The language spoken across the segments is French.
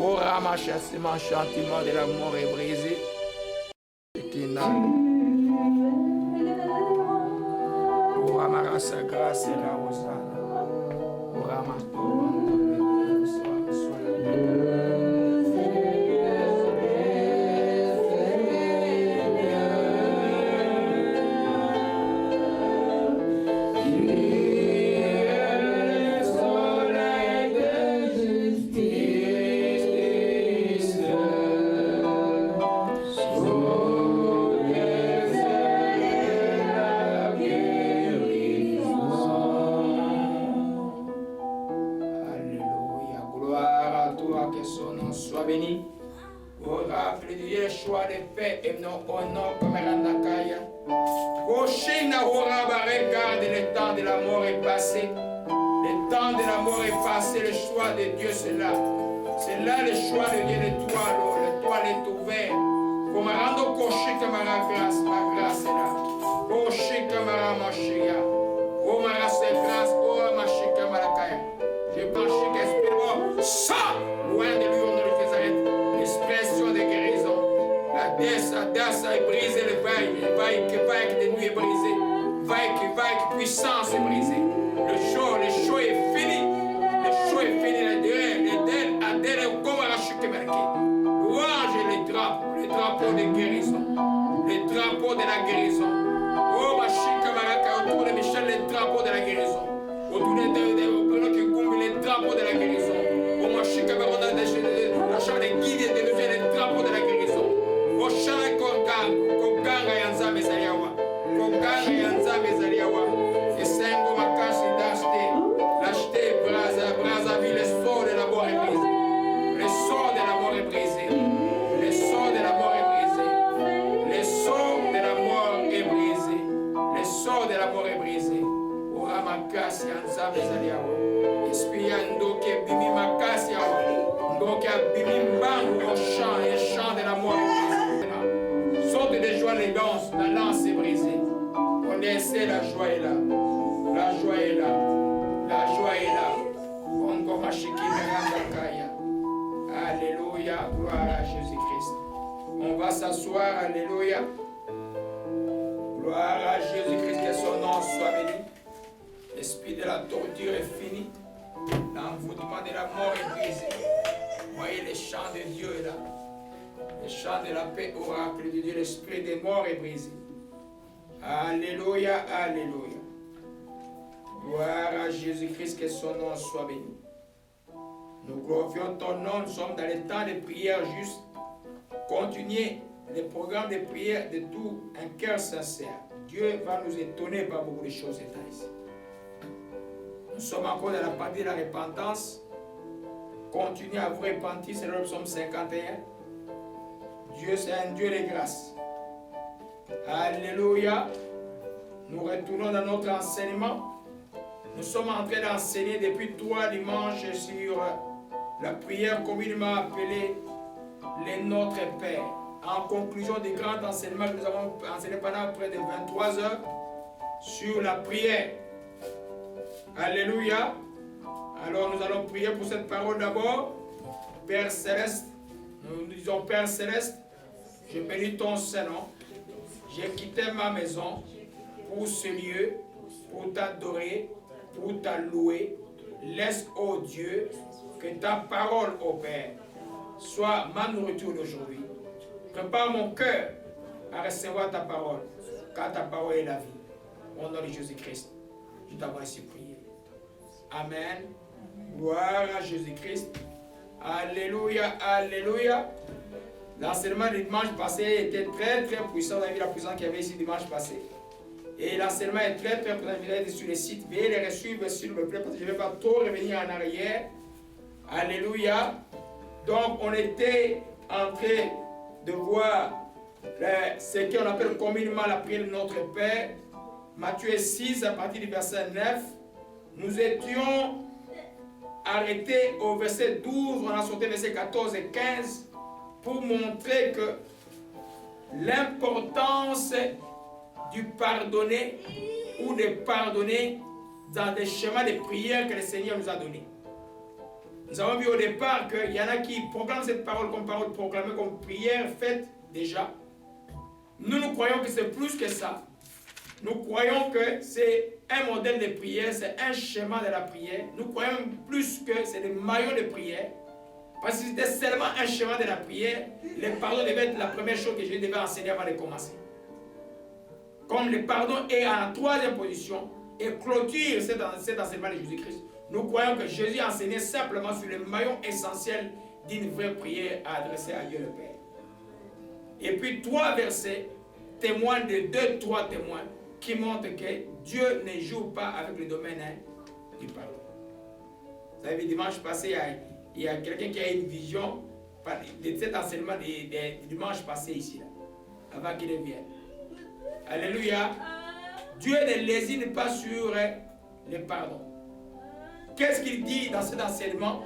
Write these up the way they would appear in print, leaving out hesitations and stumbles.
Ora ma chassement, chantiment de l'amour est brisé. Ora ma grâce et la rosade. Ora ma regarde, le temps de la mort est passé. Le temps de la mort est passé, le choix de Dieu c'est là. C'est là le choix de Dieu, l'étoile est ouverte. Pour me rendre coché que ma grâce est là. Coché que ma machia. Oh ma grâce est grâce, oh ma chica malakaya. Je penche qu'esprit ça, loin de lui, on ne le fait arrêter. L'expression de guérison. La dessa est brisée, le vaille de nuit est brisé. Vaille puissance est brisée. Le show est fini. Le show est fini. Adèle, comme la chute marquée. Louange les drapeaux de guérison. Les drapeaux de la guérison. Oh, ma chica maraka, autour de Michel, les drapeaux de la guérison. Autour de les drapeaux de la guérison. Oh, ma chica maraka, la chambre des guides et les drapeaux de la guérison. Oh, chana kokanga yanza mesaliawa. Kokanga yanza mesaliawa. Et sengo makashi l'acheter, Brazzaville, le sort de la mort est brisé. Le sort de la mort est brisé. Le sort de la mort est brisé. Le sort de la mort est brisé. Le sort de la mort est brisé. Ora makasi yanza mesaliawa. Espiando ke bimi makasi yawa. Donc bimi mbangu au chant, et chant de la mort est brisé. Sorte de joie les danses, la lance est brisée. On essaie, la joie est là. La joie est là. La joie est là. Alléluia, gloire à Jésus-Christ. On va s'asseoir, alléluia. Gloire à Jésus-Christ, que son nom soit béni. L'esprit de la torture est fini. L'envoûtement de la mort est brisé. Voyez les chants de Dieu là. Les chants de la paix, oracle de Dieu. L'esprit des morts est brisé. Alléluia, alléluia. Gloire à Jésus-Christ, que son nom soit béni. Nous glorifions ton nom, nous sommes dans les temps de prière juste. Continuez les programmes de prière de tout un cœur sincère. Dieu va nous étonner par beaucoup de choses étant ici. Nous sommes encore dans la partie de la repentance. Continuez à vous repentir, c'est le psaume 51. Dieu, c'est un Dieu de grâce. Alléluia. Nous retournons dans notre enseignement. Nous sommes en train d'enseigner depuis 3 dimanches sur la prière communément appelée les Notre Père. En conclusion des grands enseignements que nous avons enseigné pendant près de 23 heures sur la prière. Alléluia. Alors nous allons prier pour cette parole d'abord. Père Céleste, nous disons Père Céleste, je bénis ton Saint-Nom. J'ai quitté ma maison pour ce lieu, pour t'adorer, pour t'allouer. Laisse, ô Dieu, que ta parole, ô Père, soit ma nourriture d'aujourd'hui. Prépare mon cœur à recevoir ta parole, car ta parole est la vie. Au nom de Jésus-Christ, je t'avais ainsi prié. Amen. Gloire à Jésus-Christ. Alléluia, alléluia. L'enseignement du dimanche passé était très puissant. Vous avez vu la puissance qu'il y avait ici dimanche passé. Et l'enseignement est très puissant. Vous avez sur le site. Veuillez les suivre s'il vous plaît parce que je ne vais pas trop revenir en arrière. Alléluia. Donc on était en train de voir ce qu'on appelle communément la prière de notre Père. Matthieu 6 à partir du verset 9. Nous étions arrêtés au verset 12. On a sauté verset 14 et 15. Pour montrer que l'importance du pardonner ou de pardonner dans des schémas de prière que le Seigneur nous a donnés. Nous avons vu au départ qu'il y en a qui proclament cette parole comme parole proclamée, comme prière faite déjà. Nous croyons que c'est plus que ça. Nous croyons que c'est un modèle de prière, c'est un schéma de la prière. Nous croyons plus que c'est des maillons de prière. Parce que si c'était seulement un schéma de la prière, le pardon devait être la première chose que je devais enseigner avant de commencer. Comme le pardon est en troisième position et clôture cet enseignement de Jésus-Christ, nous croyons que Jésus a enseigné simplement sur le maillon essentiel d'une vraie prière adressée à Dieu le Père. Et puis 3 versets témoignent de 2-3 témoins qui montrent que Dieu ne joue pas avec le domaine du pardon. Vous savez, dimanche passé, il y a quelqu'un qui a une vision de cet enseignement du dimanche passé ici, là, avant qu'il ne vienne. Alléluia. Dieu ne lésine pas sur le pardon. Qu'est-ce qu'il dit dans cet enseignement?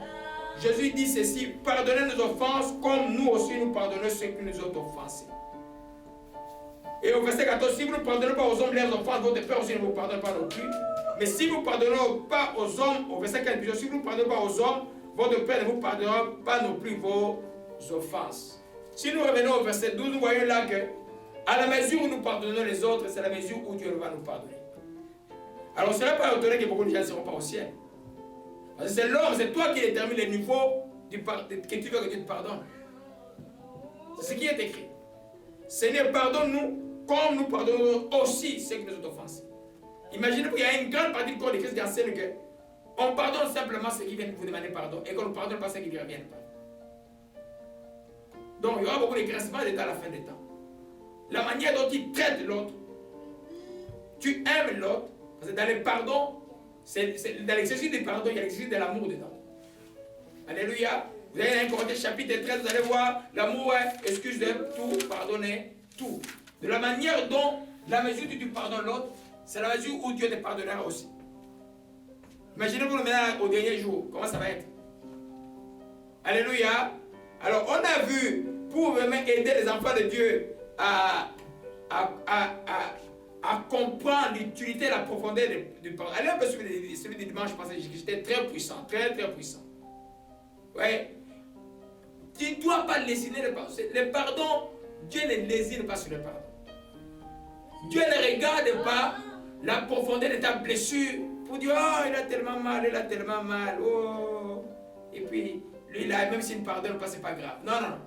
Jésus dit ceci: pardonnez nos offenses comme nous aussi nous pardonnons ceux qui nous ont offensés. Et au verset 14, si vous ne pardonnez pas aux hommes leurs offenses, votre Père aussi ne vous pardonne pas non plus. Mais si vous ne pardonnez pas aux hommes, au verset 15, si vous ne pardonnez pas aux hommes, votre Père ne vous pardonnera pas non plus vos offenses. Si nous revenons au verset 12, nous voyons là que à la mesure où nous pardonnons les autres, c'est la mesure où Dieu va nous pardonner. Alors, on ne serait pas étonné que beaucoup de gens ne seront pas au ciel. Parce que c'est l'homme, c'est toi qui détermine le niveau que tu veux que Dieu te pardonne. C'est ce qui est écrit. Seigneur, pardonne-nous comme nous pardonnons aussi ceux qui nous ont offensés. Imaginez qu'il y a une grande partie du corps de Christ qui enseigne que on pardonne simplement ceux qui viennent vous demander pardon et qu'on ne pardonne pas ceux qui ne reviennent pas. Donc, il y aura beaucoup de graissements d'État à la fin des temps. La manière dont tu traites l'autre, tu aimes l'autre, parce que dans le pardon, dans l'exercice du pardon, il y a l'exercice de l'amour dedans. Alléluia. Vous allez dans 1 Corinthiens chapitre 13, vous allez voir l'amour, excuse de tout, pardonner tout. De la manière dont, la mesure où tu pardonnes l'autre, c'est la mesure où Dieu te pardonnera aussi. Imaginez-vous maintenant au dernier jour, comment ça va être. Alléluia. Alors on a vu, pour vraiment aider les enfants de Dieu à comprendre l'utilité et la profondeur du pardon. Allez un peu celui du dimanche passé, j'étais très puissant, très très puissant. Ouais. Tu ne dois pas lésiner le pardon. Le pardon, Dieu ne lésine pas sur le pardon. Dieu ne regarde pas la profondeur de ta blessure pour dire, oh, il a tellement mal, oh. Et puis, lui là, même s'il ne pardonne pas, c'est pas grave. Non, non.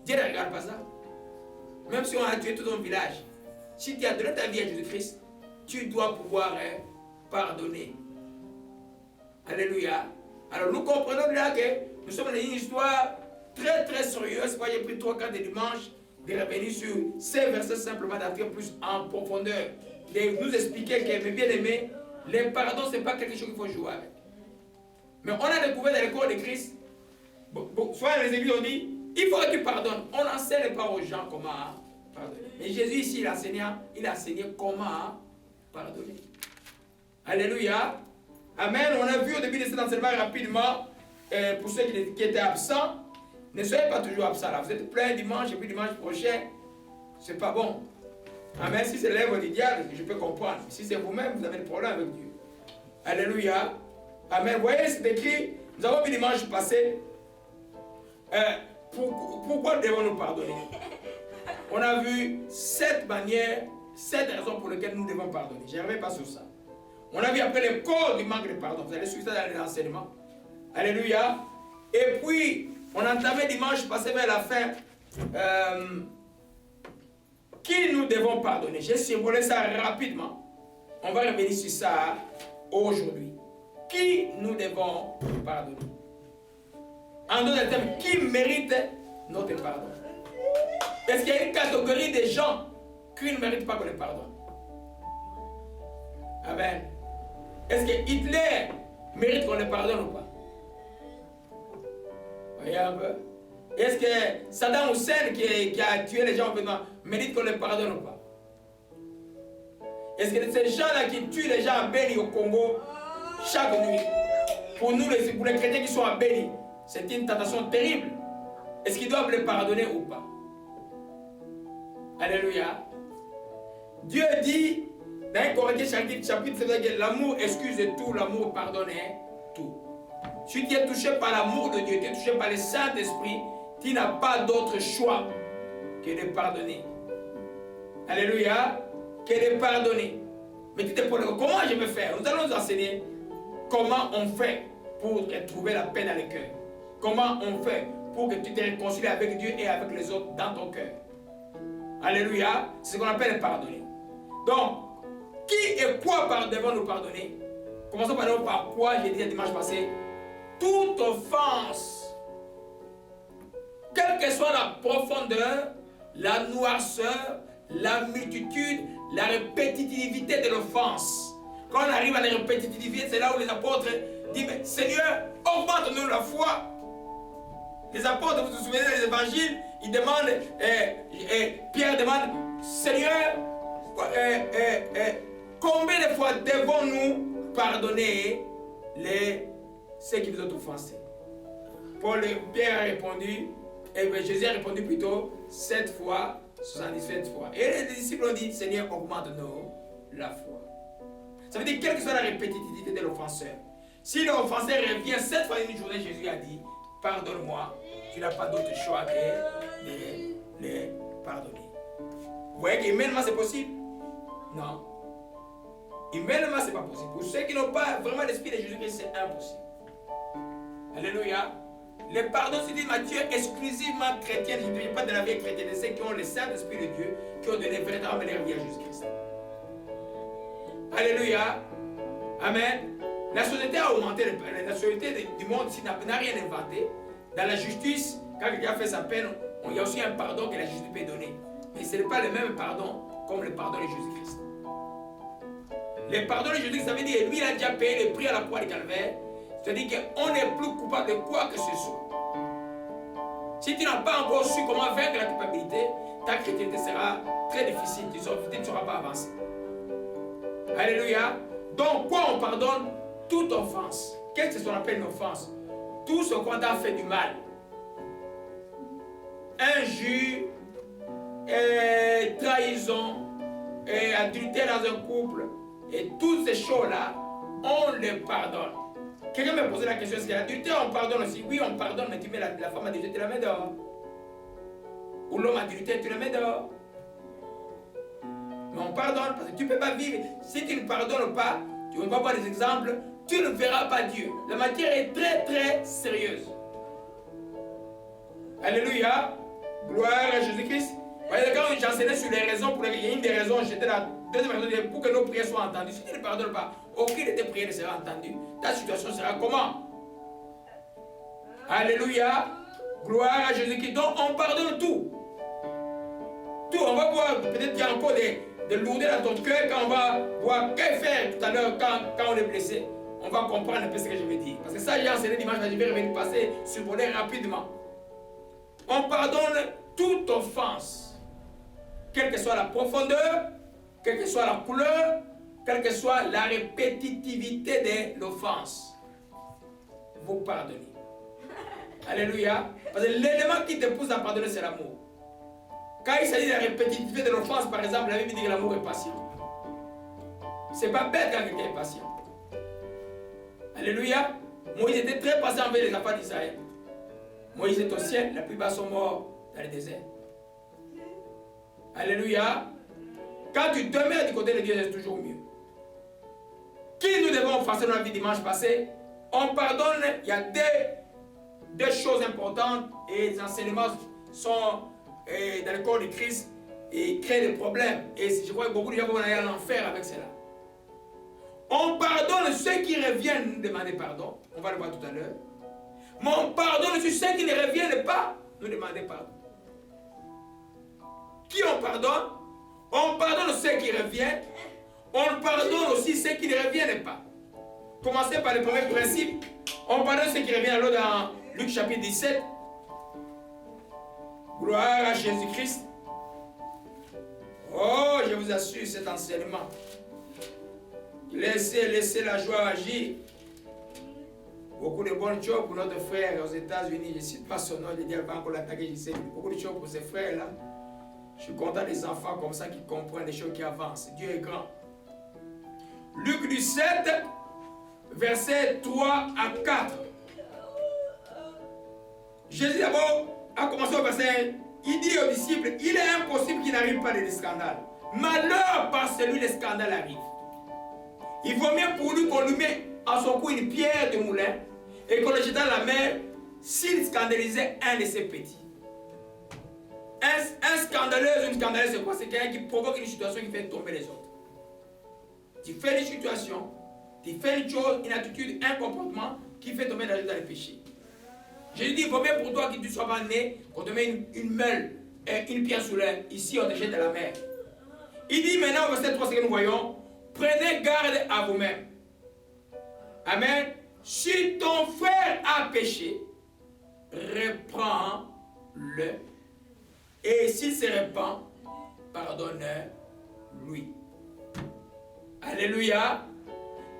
Dieu ne regarde pas ça. Même si on a tué tout ton village, si tu as donné ta vie à Jésus-Christ, tu dois pouvoir pardonner. Alléluia. Alors nous comprenons là que nous sommes dans une histoire très très sérieuse. Moi j'ai pris 3-4 de dimanche de revenir sur ces versets simplement d'entrer plus en profondeur. De nous expliquer que, mes bien-aimés, le pardon ce n'est pas quelque chose qu'il faut jouer avec. Mais on a découvert dans le corps de Christ, soit les églises ont dit, il faut que tu pardonnes. On n'enseigne pas aux gens comment pardonner. Mais Jésus ici, il a enseigné comment pardonner. Alléluia. Amen. On a vu au début de cet enseignement rapidement, pour ceux qui étaient absents, ne soyez pas toujours absents là. Vous êtes plein dimanche et puis dimanche prochain, c'est pas bon. Amen. Si c'est l'œuvre du diable, je peux comprendre. Si c'est vous-même, vous avez des problèmes avec Dieu. Alléluia. Amen. Vous voyez, c'est écrit, nous avons vu dimanche passé, pourquoi devons-nous pardonner? On a vu 7 manières, 7 raisons pour lesquelles nous devons pardonner. Je ne reviens pas sur ça. On a vu après le corps du manque de pardon. Vous allez suivre ça dans l'enseignement. Alléluia. Et puis, on a entamé dimanche passé vers la fin. Qui nous devons pardonner? J'ai survolé ça rapidement. On va revenir sur ça aujourd'hui. Qui nous devons pardonner? En d'autres termes, qui mérite notre pardon? Est-ce qu'il y a une catégorie de gens qui ne méritent pas qu'on les pardonne? Amen. Est-ce que Hitler mérite qu'on le pardonne ou pas? Voyez un peu. Est-ce que Saddam Hussein qui a tué les gens mérite qu'on le pardonne ou pas? Est-ce que ces gens-là qui tuent les gens à Beni au Congo chaque nuit, pour nous, pour les chrétiens qui sont à Beni, c'est une tentation terrible. Est-ce qu'ils doivent les pardonner ou pas? Alléluia. Dieu dit Dans 1 Corinthiens chapitre 7, l'amour excuse tout, l'amour pardonne tout. Si tu es touché par l'amour de Dieu, tu es touché par le Saint-Esprit, tu n'as pas d'autre choix que de pardonner. Alléluia, que de pardonner. Mais tu te poses, comment je vais faire? Nous allons nous enseigner comment on fait pour trouver la paix dans le cœur. Comment on fait pour que tu te réconcilies avec Dieu et avec les autres dans ton cœur. Alléluia, c'est ce qu'on appelle pardonner. Donc, qui et quoi devons nous pardonner? Commençons par quoi, j'ai dit le dimanche passé, toute offense, quelle que soit la profondeur, la noirceur, la multitude, la répétitivité de l'offense. Quand on arrive à la répétitivité, c'est là où les apôtres disent, mais Seigneur, augmente-nous la foi. Les apôtres, vous vous souvenez des évangiles, ils demandent, Pierre demande, Seigneur, combien de fois devons-nous pardonner ceux qui vous ont offensés? Pierre a répondu, Jésus a répondu plutôt 7 fois, 77 fois. Et les disciples ont dit, Seigneur, augmente-nous la foi. Ça veut dire, quelle que soit la répétitivité de l'offenseur, si l'offenseur revient 7 fois une journée, Jésus a dit, pardonne-moi, tu n'as pas d'autre choix que de les pardonner. Vous voyez qu'humainement c'est possible? Non. Humainement c'est pas possible. Pour ceux qui n'ont pas vraiment l'esprit de Jésus-Christ, c'est impossible. Alléluia. Le pardon, c'est dit Matthieu, exclusivement chrétien, je ne dis pas de la vie chrétienne, ceux qui ont le Saint-Esprit de Dieu, qui ont donné véritablement leur vie à Jésus-Christ. Alléluia. Amen. La société a augmenté, la société du monde ici n'a rien inventé. Dans la justice, quand quelqu'un fait sa peine, il y a aussi un pardon que la justice peut donner. Mais ce n'est pas le même pardon comme le pardon de Jésus-Christ. Le pardon de Jésus-Christ, ça veut dire lui, il a déjà payé le prix à la croix du calvaire. C'est-à-dire qu'on n'est plus coupable de quoi que ce soit. Si tu n'as pas encore su comment vaincre la culpabilité, ta chrétienté sera très difficile. Tu ne sauras pas avancer. Alléluia. Donc, quoi on pardonne? Toute offense. Qu'est-ce qu'on appelle une offense? Tout ce qu'on a fait du mal. Injure, trahison, adultère dans un couple, et toutes ces choses-là, on les pardonne. Quelqu'un m'a posé la question, est-ce que l'adultère on pardonne aussi? Oui, on pardonne, mais tu mets la femme adultère, tu la mets dehors. Ou l'homme adultère, tu la mets dehors. Mais on pardonne parce que tu ne peux pas vivre. Si tu ne pardonnes pas, tu ne vas pas voir des exemples, tu ne verras pas Dieu. La matière est très très sérieuse. Alléluia. Gloire à Jésus-Christ. Quand j'enseignais sur les raisons, pour lesquelles il y a une des raisons, j'étais là, deuxième raison, pour que nos prières soient entendues. Si tu ne pardonnes pas, aucune de tes prières ne sera entendue. Ta situation sera comment? Alléluia. Gloire à Jésus-Christ. Donc on pardonne tout. Tout. On va voir, peut-être qu'il y a encore des lourdeurs dans ton cœur quand on va voir que faire tout à l'heure quand on est blessé. On va comprendre un peu ce que je veux dire. Parce que ça, j'ai enseigné dimanche, je vais revenir passer sur le volet rapidement. On pardonne toute offense. Quelle que soit la profondeur, quelle que soit la couleur, quelle que soit la répétitivité de l'offense. Vous pardonnez. Alléluia. Parce que l'élément qui te pousse à pardonner, c'est l'amour. Quand il s'agit de la répétitivité de l'offense, par exemple, la Bible dit que l'amour est patient. C'est pas bête quand quelqu'un est patient. Alléluia. Moïse était très patient avec les enfants d'Israël. Moïse est au ciel, la plupart sont morts dans le désert. Alléluia. Quand tu demeures du côté de Dieu, c'est toujours mieux. Qui nous devons faire dans la vie dimanche passé? On pardonne, il y a deux choses importantes et les enseignements sont dans le corps de Christ et créent des problèmes. Et je crois que beaucoup de gens vont aller à l'enfer avec cela. On pardonne ceux qui reviennent nous demander pardon. On va le voir tout à l'heure. Mais on pardonne aussi ceux qui ne reviennent pas nous demander pardon. Qui on pardonne? On pardonne ceux qui reviennent. On pardonne aussi ceux qui ne reviennent pas. Commencez par le premier principe. On pardonne ceux qui reviennent. Alors dans Luc chapitre 17. Gloire à Jésus-Christ. Oh, je vous assure cet enseignement. Laissez la joie agir. Beaucoup de bonnes choses pour notre frère aux États-Unis. Je ne cite pas son nom, je dis pas encore l'attaquer. Je sais beaucoup de choses pour ces frères-là. Je suis content des enfants comme ça qui comprennent les choses qui avancent. Dieu est grand. Luc 17, versets 3 à 4. Jésus d'abord a commencé au verset, il dit aux disciples, il est impossible qu'il n'arrive pas de scandale. Malheur par celui le scandale arrive. Il vaut mieux pour lui qu'on lui mette à son cou une pierre de moulin et qu'on le jette dans la mer s'il scandalisait un de ses petits. Un scandaleuse, une scandaleuse, c'est quoi? C'est quelqu'un qui provoque une situation qui fait tomber les autres. Tu fais une situation, tu fais une chose, une attitude, un comportement qui fait tomber les gens dans le péché. Jésus dit, il vaut mieux pour toi que tu sois pas né, qu'on te met une meule et une pierre sous l'air. Ici, on te jette dans la mer. Il dit maintenant, au verset 3, ce que nous voyons, prenez garde à vous-même. Amen. Si ton frère a péché, reprends-le. Et s'il se repent, pardonne-lui. Alléluia.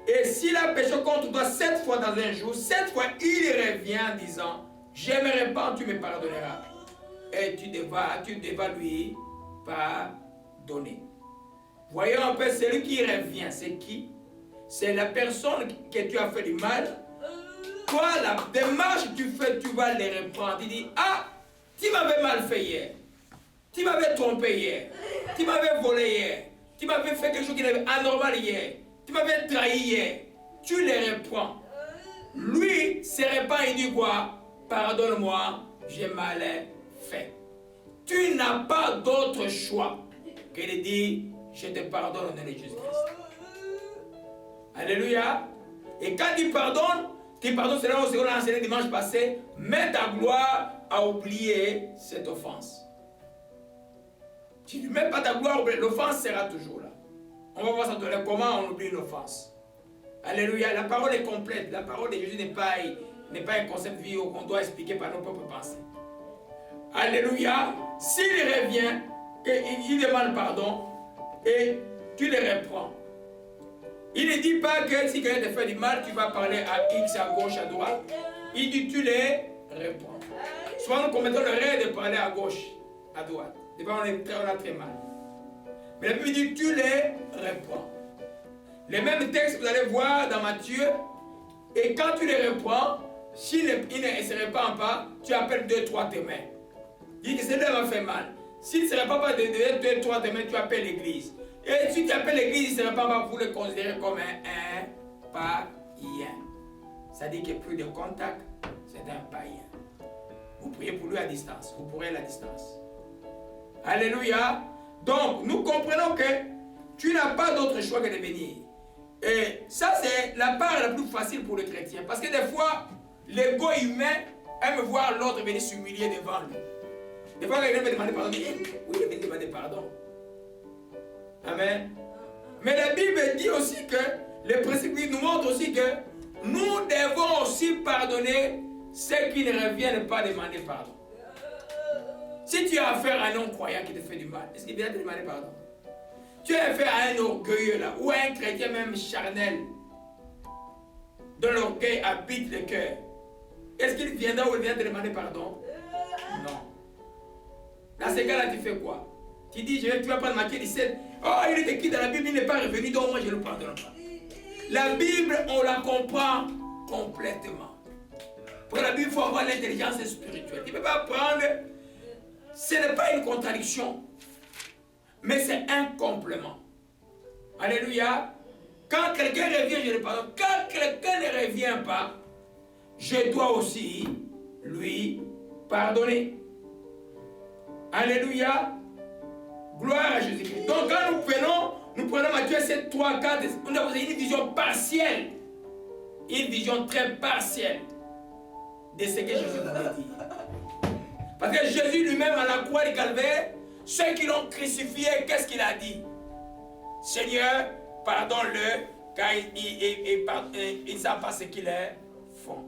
Et s'il a péché contre toi 7 fois dans un jour, 7 fois il revient en disant, je me repens, tu me pardonneras. Et tu devras lui pardonner. Voyons un peu, celui qui revient, c'est qui? C'est la personne que tu as fait du mal. Toi, la démarche que tu fais, tu vas les reprendre. Tu dis, ah, tu m'avais mal fait hier. Tu m'avais trompé hier. Tu m'avais volé hier. Tu m'avais fait quelque chose qui était anormal hier. Tu m'avais trahi hier. Tu les reprends. Lui se répand et dit quoi? Pardonne-moi, j'ai mal fait. Tu n'as pas d'autre choix que de dire, je te pardonne au nom de Jésus-Christ. Alléluia. Et quand tu pardonnes, c'est là où on a enseigné dimanche passé, mets ta gloire à oublier cette offense. Si tu ne mets pas ta gloire à oublier, l'offense sera toujours là. On va voir ça dans comment on oublie une offense. Alléluia. La parole est complète. La parole de Jésus n'est pas un concept vie qu'on doit expliquer par nos propres pensées. Alléluia. S'il revient, il demande pardon et tu le reprends. Il ne dit pas que si quelqu'un te fait du mal, tu vas parler à X, à gauche, à droite. Il dit tu les reprends. Souvent nous commettons l'erreur de parler à gauche, à droite. Des fois on a très mal. Mais la Bible dit tu les reprends. Les mêmes textes, vous allez voir dans Matthieu. Et quand tu les reprends, s'il ne se repent pas, tu appelles 2-3 témoins. Dis que celui-là m'a fait mal. S'il ne se repent pas de 2-3 témoins, tu appelles l'église. Et si tu appelles l'église, il ne se repent pas, vous le considérez comme un païen. Ça dit qu'il n'y a plus de contact, c'est un païen. Vous priez pour lui à distance. Vous pourrez à la distance. Alléluia. Donc, nous comprenons que tu n'as pas d'autre choix que de venir. Et ça, c'est la part la plus facile pour le chrétien. Parce que des fois, l'ego humain aime voir l'autre venir s'humilier devant lui. Des fois, quelqu'un veut demander pardon, il dit, oui, il veut demander pardon. Amen. Mais la Bible dit aussi que, le principe nous montre aussi que nous devons aussi pardonner ceux qui ne reviennent pas demander pardon. Si tu as affaire à un non-croyant qui te fait du mal, est-ce qu'il vient te demander pardon? Tu as affaire à un orgueilleux là, ou à un chrétien même charnel, dont l'orgueil habite le cœur. Est-ce qu'il viendra ou il vient te demander pardon? Non. Dans ce cas-là, tu fais quoi? Tu dis, tu vas prendre Matthieu 17. Oh, il était qui dans la Bible, il n'est pas revenu, donc moi je ne le pardonne pas. La Bible, on la comprend complètement. Pour la Bible, il faut avoir l'intelligence spirituelle. Tu ne peux pas prendre. Ce n'est pas une contradiction, mais c'est un complément. Alléluia. Quand quelqu'un revient, je le pardonne. Quand quelqu'un ne revient pas, je dois aussi lui pardonner. Alléluia. Gloire à Jésus-Christ. Donc quand nous prenons Matthieu 7, 3, 4, on a une vision partielle. Une vision très partielle de ce que Jésus nous a dit. Parce que Jésus lui-même à la croix du Calvaire, ceux qui l'ont crucifié, qu'est-ce qu'il a dit? Seigneur, pardonne-le, car ils ne savent pas ce qu'ils font.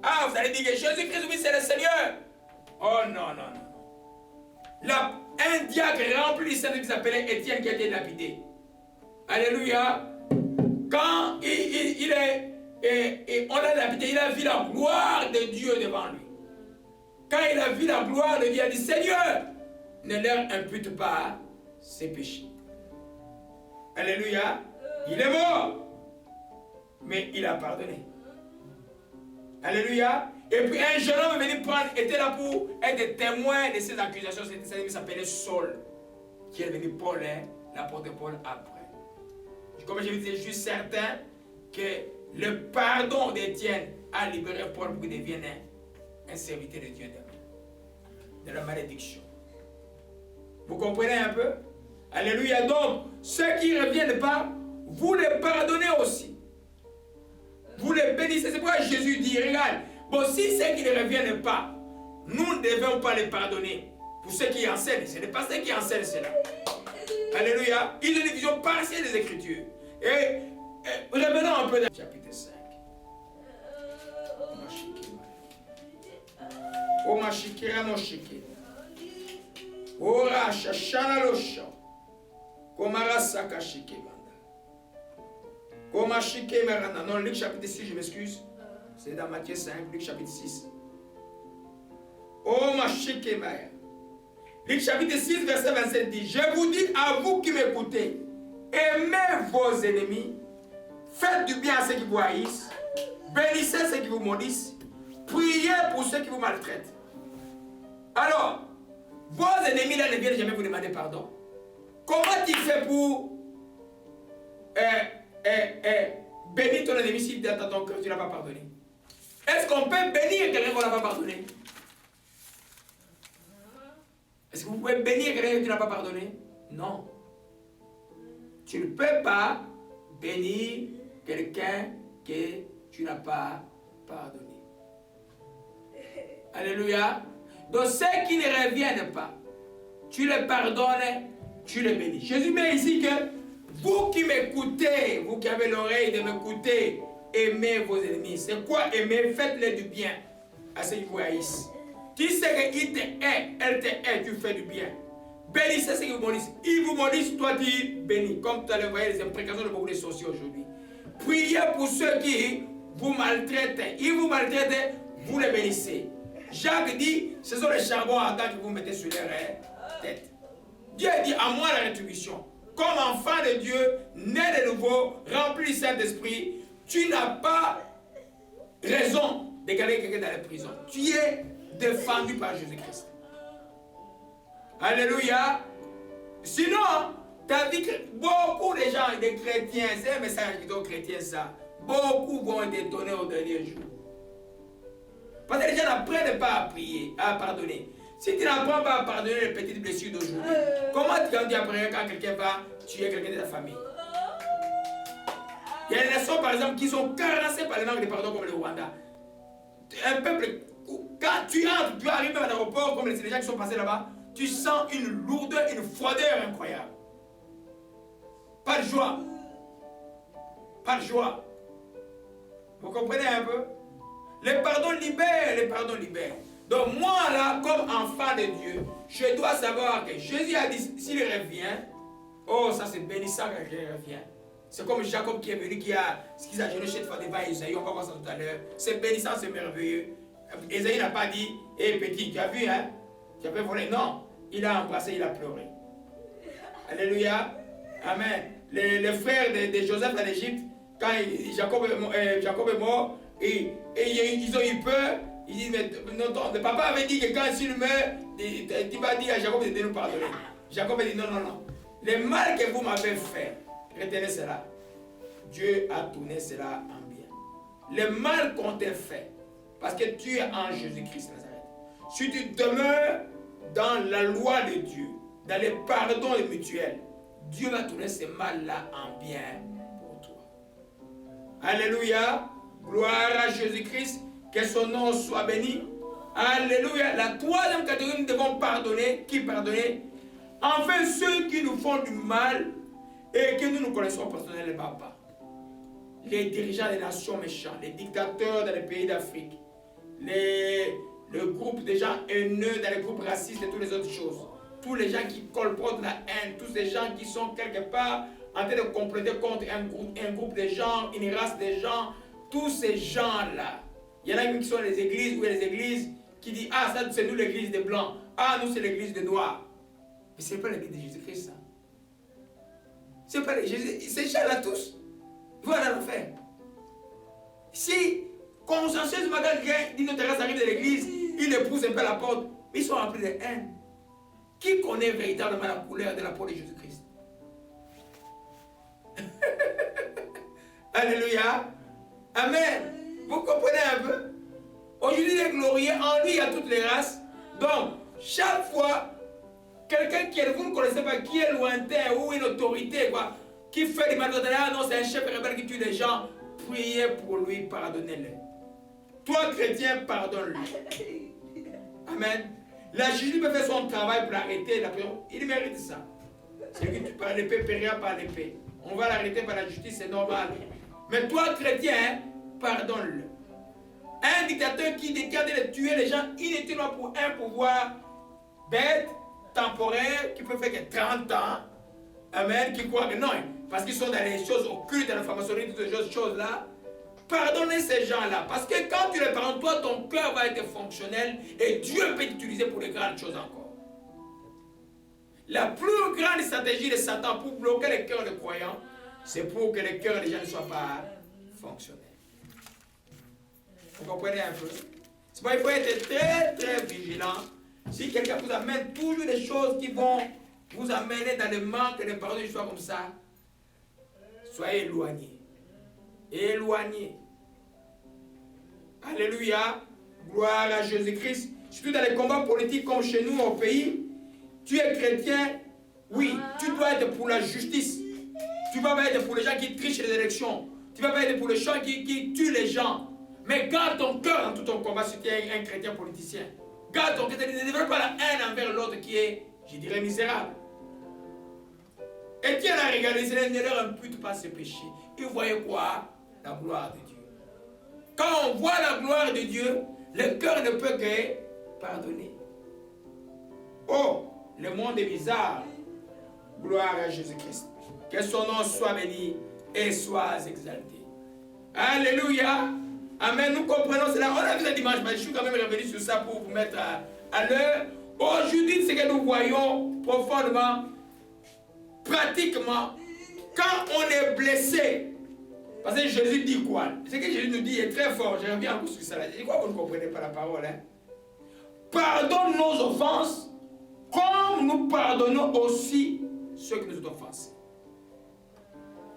Ah, vous allez dire que Jésus-Christ, oui, c'est le Seigneur. Oh non, non, non. Là, un diacre rempli du Saint-Esprit qui s'appelait Étienne qui a été lapidé. Alléluia. Quand on l'a lapidé, il a vu la gloire de Dieu devant lui. Quand il a vu la gloire de Dieu, il a dit, Seigneur, ne leur impute pas ses péchés. Alléluia. Il est mort. mais il a pardonné. Alléluia. Et puis un jeune homme est venu prendre, était là pour être témoin de ces accusations. Il s'appelait Saul, qui est venu Paul, l'apôtre Paul après. Comme je vous disais, je suis certain que le pardon d'Étienne a libéré Paul pour qu'il devienne un serviteur de Dieu de la malédiction. Vous comprenez un peu? Alléluia. Donc, ceux qui ne reviennent pas, vous les pardonnez aussi. Vous les bénissez. C'est pourquoi Jésus dit, regarde, bon, si ceux qui ne reviennent pas, nous ne devons pas les pardonner. Pour ceux qui enseignent, ce n'est pas ceux qui enseignent cela. Alléluia. Ils ont une vision partielle des Écritures. Et revenons un peu dans le chapitre 5. Non, Luc chapitre 6, je m'excuse. C'est dans Matthieu 5, Luc chapitre 6. Luc chapitre 6, verset 27 dit, je vous dis à vous qui m'écoutez, aimez vos ennemis, faites du bien à ceux qui vous haïssent, bénissez ceux qui vous maudissent, priez pour ceux qui vous maltraitent. Alors, vos ennemis là ne viennent jamais vous demander pardon. Comment tu fais pour bénir ton ennemi si dans ton cœur tu n'as pas pardonné? Est-ce qu'on peut bénir quelqu'un qu'on n'a pas pardonné? Est-ce que vous pouvez bénir quelqu'un que tu n'as pas pardonné? Non. Tu ne peux pas bénir quelqu'un que tu n'as pas pardonné. Alléluia. Donc ceux qui ne reviennent pas, tu les pardonnes, tu les bénis. Jésus met ici que vous qui m'écoutez, vous qui avez l'oreille de m'écouter, aimez vos ennemis. C'est quoi aimer? Faites-les du bien à ceux qui vous haïssent. Tu sais qu'ils te hait, elle te hait, tu fais du bien. Bénissez ceux qui vous maudissent. Ils vous maudissent, toi tu bénis. Comme tu as voyé les imprécations de beaucoup de sorciers aujourd'hui. Priez pour ceux qui vous maltraitent. Ils vous maltraitent, vous les bénissez. Jacques dit, ce sont les charbons ardents que vous mettez sur leur tête. Dieu dit, à moi la rétribution. Comme enfant de Dieu, né de nouveau, rempli du Saint-Esprit, tu n'as pas raison de garder quelqu'un dans la prison. Tu es défendu par Jésus-Christ. Alléluia. Sinon, tu as vu que beaucoup de gens, des chrétiens, c'est un message qui est aux chrétiens ça, beaucoup vont être étonnés au dernier jour. Parce que les gens n'apprennent pas à prier, à pardonner. Si tu n'apprends pas à pardonner les petites blessures d'aujourd'hui, comment tu apprends quand quelqu'un va tuer quelqu'un de ta famille? Il y a des nations par exemple qui sont carencées par les manques de pardon comme le Rwanda. Un peuple, quand tu entres, tu arrives à l'aéroport comme les gens qui sont passés là-bas, tu sens une lourdeur, une froideur incroyable. Pas de joie. Pas de joie. Vous comprenez un peu? Le pardon libère, le pardon libère. Donc moi là, comme enfant de Dieu, je dois savoir que Jésus a dit, s'il revient, oh ça c'est bénissant quand il revient. C'est comme Jacob qui est venu, qui a jeté devant Esaïe, on va voir ça tout à l'heure. C'est bénissant, c'est merveilleux. Esaïe n'a pas dit, hé petit, tu as vu, hein? Tu as pu voler. Non, il a embrassé, il a pleuré. Alléluia. Amen. Les frères de Joseph en Égypte, quand Jacob est mort, et ils ont eu peur. Ils disent, mais le papa avait dit que quand il meurt, tu vas dire à Jacob de nous pardonner. Jacob a dit, non, non, non. Le mal que vous m'avez fait, retenez cela. Dieu a tourné cela en bien. Le mal qu'on t'a fait, parce que tu es en Jésus-Christ Nazareth. Si tu demeures dans la loi de Dieu, dans les pardons mutuels, Dieu va tourner ce mal-là en bien pour toi. Alléluia. Gloire à Jésus-Christ. Que son nom soit béni. Alléluia. La troisième catégorie, nous devons pardonner. Qui pardonner? Enfin, ceux qui nous font du mal et que nous connaissons personnellement pas. Les dirigeants des nations méchants, les dictateurs dans les pays d'Afrique, le groupe des gens haineux dans les groupes racistes et toutes les autres choses. Tous les gens qui colportent la haine, tous ces gens qui sont quelque part en train de comploter contre un groupe de gens, une race de gens, tous ces gens-là. Il y en a qui sont les églises ou les églises qui disent, ah, ça c'est nous l'église des blancs, ah, nous c'est l'église des noirs. Mais ce n'est pas l'église de Jésus-Christ, ça. C'est pas Jésus, ces gens-là tous, ils vont aller en enfer. Si, consciencieusement, quelqu'un d'une terrasse arrive de l'église, il le pousse un peu à la porte, mais ils sont remplis de haine. Qui connaît véritablement la couleur de la peau de Jésus-Christ? Alléluia. Amen. Vous comprenez un peu? Aujourd'hui, il est glorieux. En lui, il y a toutes les races. Donc, chaque fois, quelqu'un qui est, vous ne connaissez pas, qui est lointain ou une autorité, quoi, qui fait des malhonnêtetés, ah non, c'est un chef rebelle qui tue des gens, priez pour lui, pardonnez-le. Toi, chrétien, pardonne-le. Amen. La justice peut faire son travail pour l'arrêter. Il mérite ça. Celui qui tue par l'épée périra par l'épée. On va l'arrêter par la justice, c'est normal. Mais toi, chrétien, pardonne-le. Un dictateur qui décide de tuer les gens inutilement pour un pouvoir bête, temporaire, qui peut faire que 30 ans. Amen. Qui croit que non. Parce qu'ils sont dans les choses occultes, dans la franc-maçonnerie, toutes ces choses-là. Pardonnez ces gens-là. Parce que quand tu les pardonnes, toi, ton cœur va être fonctionnel et Dieu peut t'utiliser pour de grandes choses encore. La plus grande stratégie de Satan pour bloquer les cœurs des croyants, c'est pour que les cœurs des gens ne soient pas fonctionnels. Vous comprenez un peu? C'est pourquoi il faut être très très vigilant. Si quelqu'un vous amène toujours des choses qui vont vous amener dans le manque et le pardon, des choses comme ça, soyez éloignés. Éloignés. Alléluia. Gloire à Jésus-Christ. Surtout dans les combats politiques comme chez nous au pays, tu es chrétien, oui, tu dois être pour la justice. Tu vas pas être pour les gens qui trichent les élections. Tu vas pas être pour les gens qui tuent les gens. Mais garde ton cœur dans tout ton combat si tu es un chrétien politicien. Garde ton cœur, ne développe pas la haine envers l'autre qui est, je dirais, misérable. Et Dieu l'a regardé, ne leur impute pas ses péchés. Il voyait quoi? La gloire de Dieu. Quand on voit la gloire de Dieu, le cœur ne peut que pardonner. Oh, le monde est bizarre. Gloire à Jésus-Christ. Que son nom soit béni et soit exalté. Alléluia. Amen. Nous comprenons cela. On a vu le dimanche, mais je suis quand même revenu sur ça pour vous mettre à l'heure. Aujourd'hui, ce que nous voyons profondément, pratiquement, quand on est blessé, parce que Jésus dit quoi? Ce que Jésus nous dit est très fort. Je reviens encore sur ça. Je dis quoi, vous ne comprenez pas la parole, hein? Pardonne nos offenses, comme nous pardonnons aussi ceux qui nous ont offensés.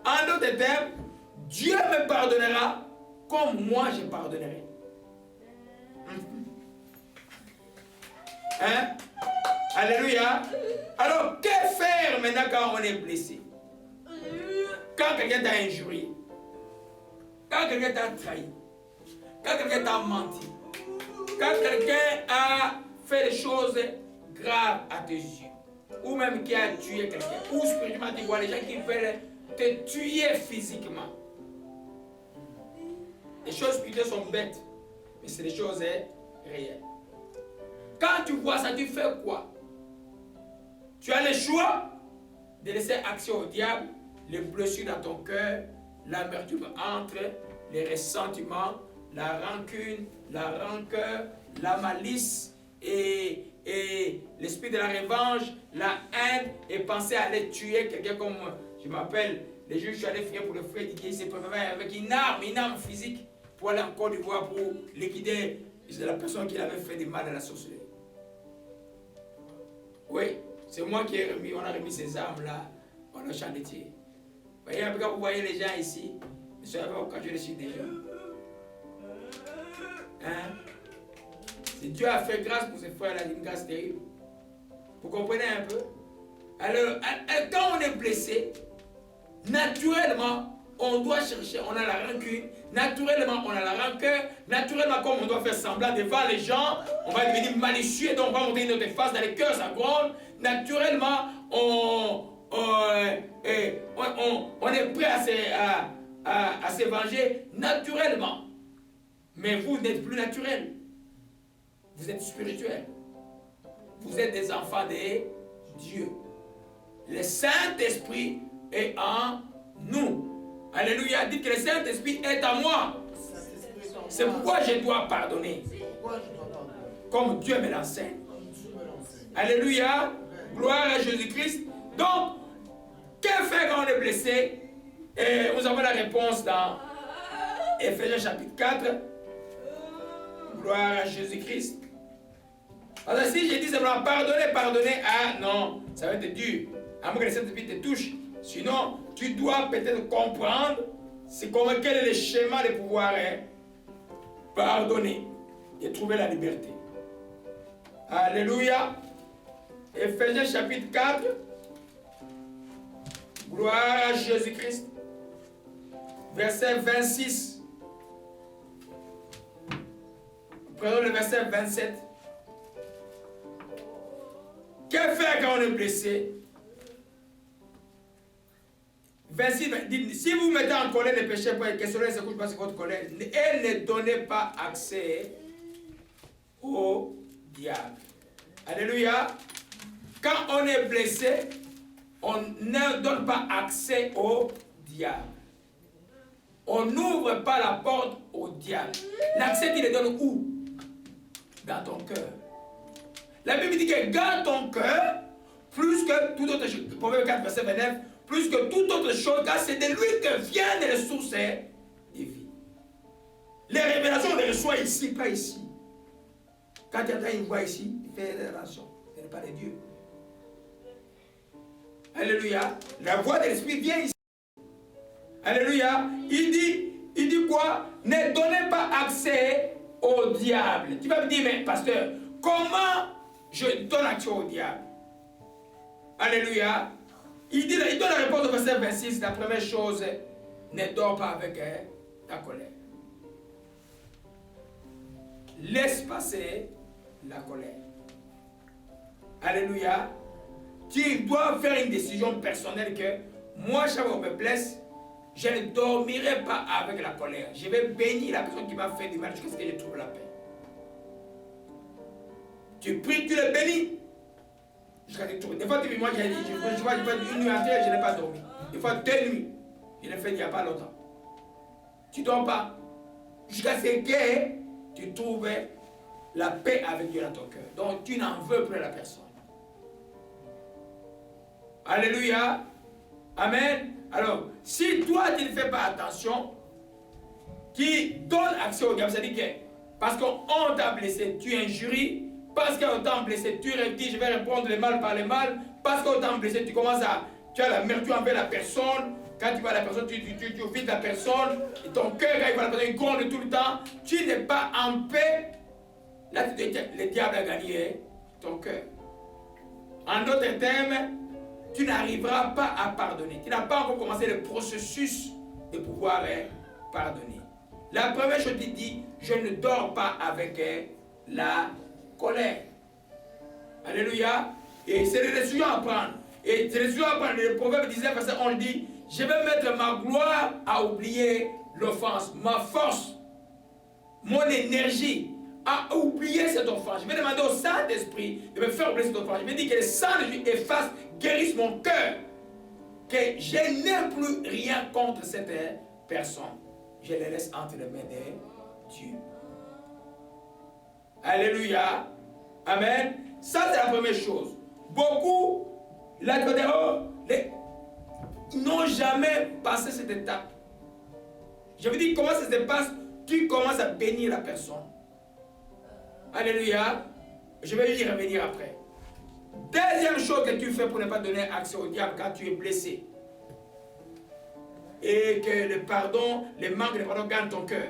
En d'autres termes, Dieu me pardonnera comme moi je pardonnerai. Hein? Alléluia. Alors, que faire maintenant quand on est blessé? Quand quelqu'un t'a injurié, quand quelqu'un t'a trahi, quand quelqu'un t'a menti, quand quelqu'un a fait des choses graves à tes yeux, ou même qui a tué quelqu'un, ou spirituellement tu vois les gens qui veulent te tuer physiquement. Les choses spirituelles sont bêtes, mais c'est des choses réelles. Quand tu vois ça, tu fais quoi? Tu as le choix de laisser accès au diable, les blessures dans ton cœur, l'amertume entre, les ressentiments, la rancune, la rancœur, la malice et l'esprit de la revanche, la haine et penser à aller tuer quelqu'un comme je m'appelle, les jours je suis allé frère pour le frère Didier, il s'est préparé avec une arme physique pour aller en Côte d'Ivoire pour liquider la personne qui avait fait du mal à la sorcellerie. Oui, c'est moi qui ai remis, on a remis ces armes-là, on a chanté. Vous voyez les gens ici, ne savez pas quand je les suis déjà. Hein? Si Dieu a fait grâce pour ces frères-là, une grâce terrible. Vous comprenez un peu? Alors, quand on est blessé, naturellement, on doit chercher, on a la rancune, naturellement, on a la rancœur, naturellement, comme on doit faire semblant devant les gens, on va devenir malicieux, donc on va monter notre face dans les cœurs, ça gronde. Naturellement, on est prêt à se venger, naturellement. Mais vous n'êtes plus naturel. Vous êtes spirituel. Vous êtes des enfants de Dieu. Le Saint-Esprit est en nous. Alléluia. Dites que le Saint-Esprit est en moi. C'est pourquoi je dois pardonner. Comme Dieu me l'enseigne. Alléluia. Gloire à Jésus-Christ. Donc, que faire quand on est blessé? Et nous avons la réponse dans Éphésiens chapitre 4. Gloire à Jésus-Christ. Parce que si je dis simplement pardonner, pardonner, ah non, ça va être dur. À moins que le Saint-Esprit te touche. Sinon, tu dois peut-être comprendre quel est le schéma de pouvoir pardonner et trouver la liberté. Alléluia. Éphésiens chapitre 4. Gloire à Jésus-Christ. Verset 26. Prenons le verset 27. Que faire quand on est blessé? 26, dit, si vous mettez en colère les péchés pour que cela ne se couche pas sur votre colère, et ne donnez pas accès au diable. Alléluia. Quand on est blessé, on ne donne pas accès au diable. On n'ouvre pas la porte au diable. L'accès, tu le donnes où? Dans ton cœur. La Bible dit que garde ton cœur plus que toute autre chose. Proverbe 4, verset 29. Plus que toute autre chose, car c'est de lui que viennent les sources de vie. Les révélations, on les reçoit ici, pas ici. Quand tu entends une voix ici, il fait des révélations. Ce n'est pas de Dieu. Alléluia. La voix de l'Esprit vient ici. Alléluia. Il dit quoi? Ne donnez pas accès au diable. Tu vas me dire, mais pasteur, comment je donne accès au diable? Alléluia. Il donne la réponse au verset 26. La première chose, ne dors pas avec ta colère. Laisse passer la colère. Alléluia. Tu dois faire une décision personnelle que moi, chaque fois qu'on me blesse, je ne dormirai pas avec la colère. Je vais bénir la personne qui m'a fait du mal jusqu'à ce que je trouve la paix. Tu pries, tu le bénis. Des fois, moi, j'ai dit, je vois une nuit entière, je n'ai pas dormi. Des fois, 2 nuits. Je l'ai fait il n'y a pas longtemps. Tu ne dors pas. Jusqu'à ce que tu trouves la paix avec Dieu dans ton cœur. Donc, tu n'en veux plus à la personne. Alléluia. Amen. Alors, si toi, tu ne fais pas attention, qui donne accès au diable, c'est-à-dire que parce qu'on t'a blessé, tu injuries. Parce qu'on t'a blessé, tu dis, je vais répondre le mal par le mal. Parce qu'on t'a blessé, tu commences tu as l'amertume envers la personne. Quand tu vois la personne, tu vides la personne. Et ton cœur, quand il voit la personne, il gronde tout le temps. Tu n'es pas en paix. Là, le diable a gagné ton cœur. En d'autres termes, tu n'arriveras pas à pardonner. Tu n'as pas encore commencé le processus de pouvoir pardonner. La première chose, il dit, je ne dors pas avec la colère. Alléluia. Et c'est les décisions à prendre. Et c'est les décisions à prendre. Le proverbe 19, verset 11 dit, je vais mettre ma gloire à oublier l'offense. Ma force, mon énergie à oublier cette offense. Je vais demander au Saint-Esprit de me faire oublier cette offense. Je vais dire que le sang de Dieu efface, guérisse mon cœur. Que je n'ai plus rien contre cette personne. Je les laisse entre les mains de Dieu. Alléluia. Amen. Ça, c'est la première chose. Beaucoup, là, n'ont jamais passé cette étape. Je veux dire, comment ça se passe? Tu commences à bénir la personne. Alléluia. Je vais y revenir après. Deuxième chose que tu fais pour ne pas donner accès au diable quand tu es blessé. Et que le pardon, le manque de pardon gagne ton cœur.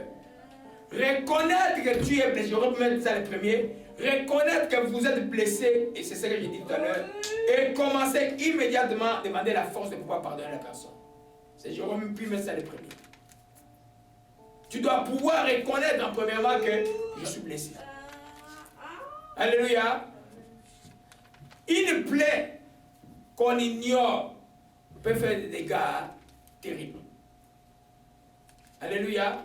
Reconnaître que tu es blessé. Je vais mettre ça le premier. Reconnaître que vous êtes blessé, et c'est ce que j'ai dit tout à l'heure, et commencer immédiatement à demander la force de pouvoir pardonner la personne. C'est Jérôme, puis mettre ça le premier. Tu dois pouvoir reconnaître en premièrement que je suis blessé. Alléluia. Une plaie qu'on ignore peut faire des dégâts terribles. Alléluia.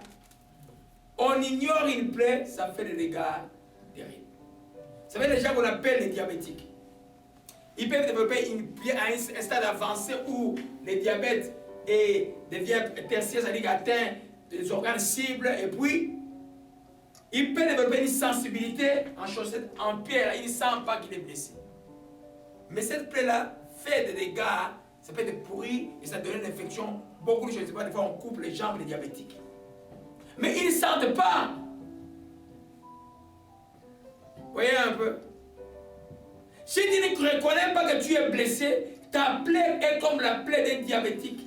On ignore une plaie, ça fait des dégâts terribles. Vous savez, les gens qu'on appelle les diabétiques, ils peuvent développer une plaie à un stade avancé où le diabète devient tertiaire, c'est-à-dire qu'il atteint des organes cibles, et puis il peut développer une sensibilité en chaussette, en pierre, il ne sent pas qu'il est blessé. Mais cette plaie-là fait des dégâts, ça peut être pourri et ça donne une infection. Beaucoup de choses, des fois on coupe les jambes des diabétiques. mais ils ne sentent pas. Voyez un peu. Si tu ne reconnais pas que tu es blessé, ta plaie est comme la plaie d'un diabétique.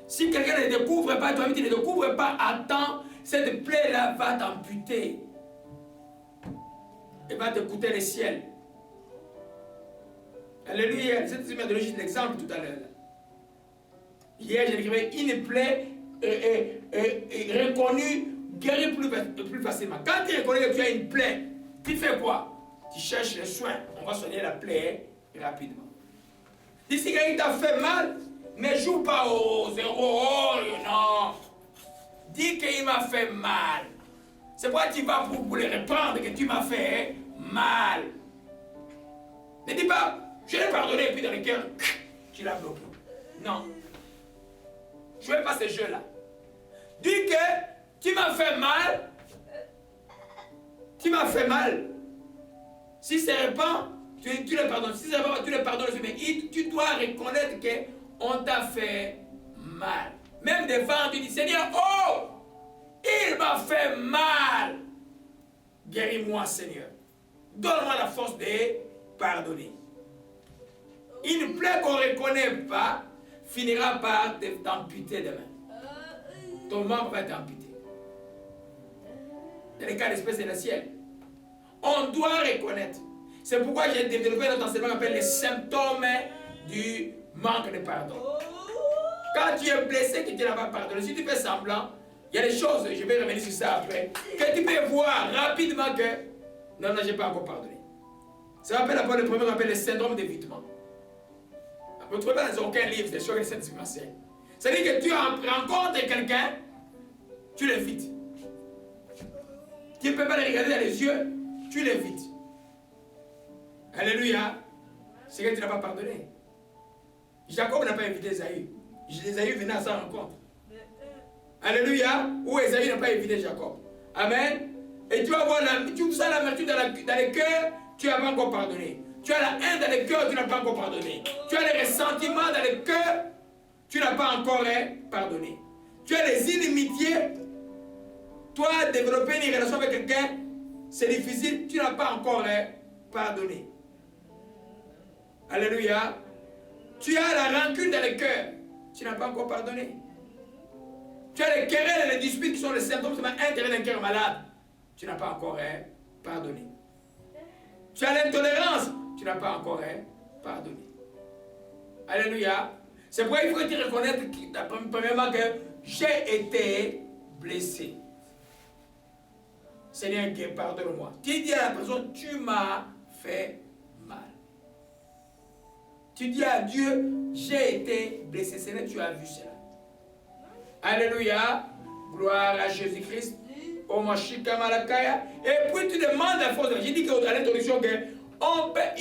Si quelqu'un ne découvre pas, toi-même tu ne découvres pas à temps, cette plaie-là va t'amputer. Et va te coûter le ciel. Alléluia. Cette méthodologie, l'exemple tout à l'heure. Hier, j'écrivais une plaie reconnue, guérie plus facilement. Quand tu reconnais que tu as une plaie, tu fais quoi? Tu cherches les soins. On va soigner la plaie rapidement. Si quelqu'un t'a fait mal, ne joue pas au zéro. Oh non. Dis qu'il m'a fait mal. C'est pourquoi tu vas pour le reprendre que tu m'as fait mal. Ne dis pas, je l'ai pardonné et puis dans le cœur, tu l'as bloqué. Non. Je ne veux pas ce jeu-là. Dis que tu m'as fait mal. Tu m'as fait mal. Si c'est répand, tu le pardonnes. Si c'est répand, tu le pardonnes. Mais tu dois reconnaître qu'on t'a fait mal. Même devant, tu dis, Seigneur, oh, il m'a fait mal. Guéris-moi, Seigneur. Donne-moi la force de pardonner. Une plaie qu'on ne reconnaît pas finira par t'amputer demain. Ton membre va être amputé. Dans le cas d'espèce de la ciel. On doit reconnaître. C'est pourquoi j'ai développé notre enseignement qu'on appelle les symptômes du manque de pardon. Quand tu es blessé, que tu n'as pas pardonné, si tu fais semblant, il y a des choses, je vais revenir sur ça après, que tu peux voir rapidement que non, je n'ai pas encore pardonné. Ça s'appelle le premier qu'on appelle le syndrome d'évitement. Vous ne trouvez pas dans aucun livre des choses que les saints enseignent. C'est-à-dire que tu rencontres quelqu'un, tu l'évites. Tu ne peux pas le regarder dans les yeux, tu l'évites. Alléluia. C'est que tu n'as pas pardonné. Jacob n'a pas évité Esaü. Esaü venait à sa rencontre. Alléluia. Ou Esaü n'a pas évité Jacob. Amen. Et tu vas voir, tu sens l'amertume dans le cœur, tu n'as pas encore pardonné. Tu as la haine dans le cœur, tu n'as pas encore pardonné. Tu as les ressentiments dans le cœur, tu n'as pas encore pardonné. Tu as les inimitiés. Toi, développer une relation avec quelqu'un, c'est difficile, tu n'as pas encore pardonné. Alléluia. Tu as la rancune dans le cœur, tu n'as pas encore pardonné. Tu as les querelles et les disputes qui sont les symptômes intérieurs d'un cœur malade, tu n'as pas encore pardonné. Tu as l'intolérance, tu n'as pas encore pardonné. Alléluia. C'est pourquoi il faut que tu reconnaisses premièrement que j'ai été blessé. Seigneur, pardonne-moi. Tu dis à la personne, tu m'as fait mal. Tu dis à Dieu, j'ai été blessé. Seigneur, tu as vu cela. Alléluia. Gloire à Jésus-Christ. Oh, et puis tu demandes la force. J'ai dit à l'introduction que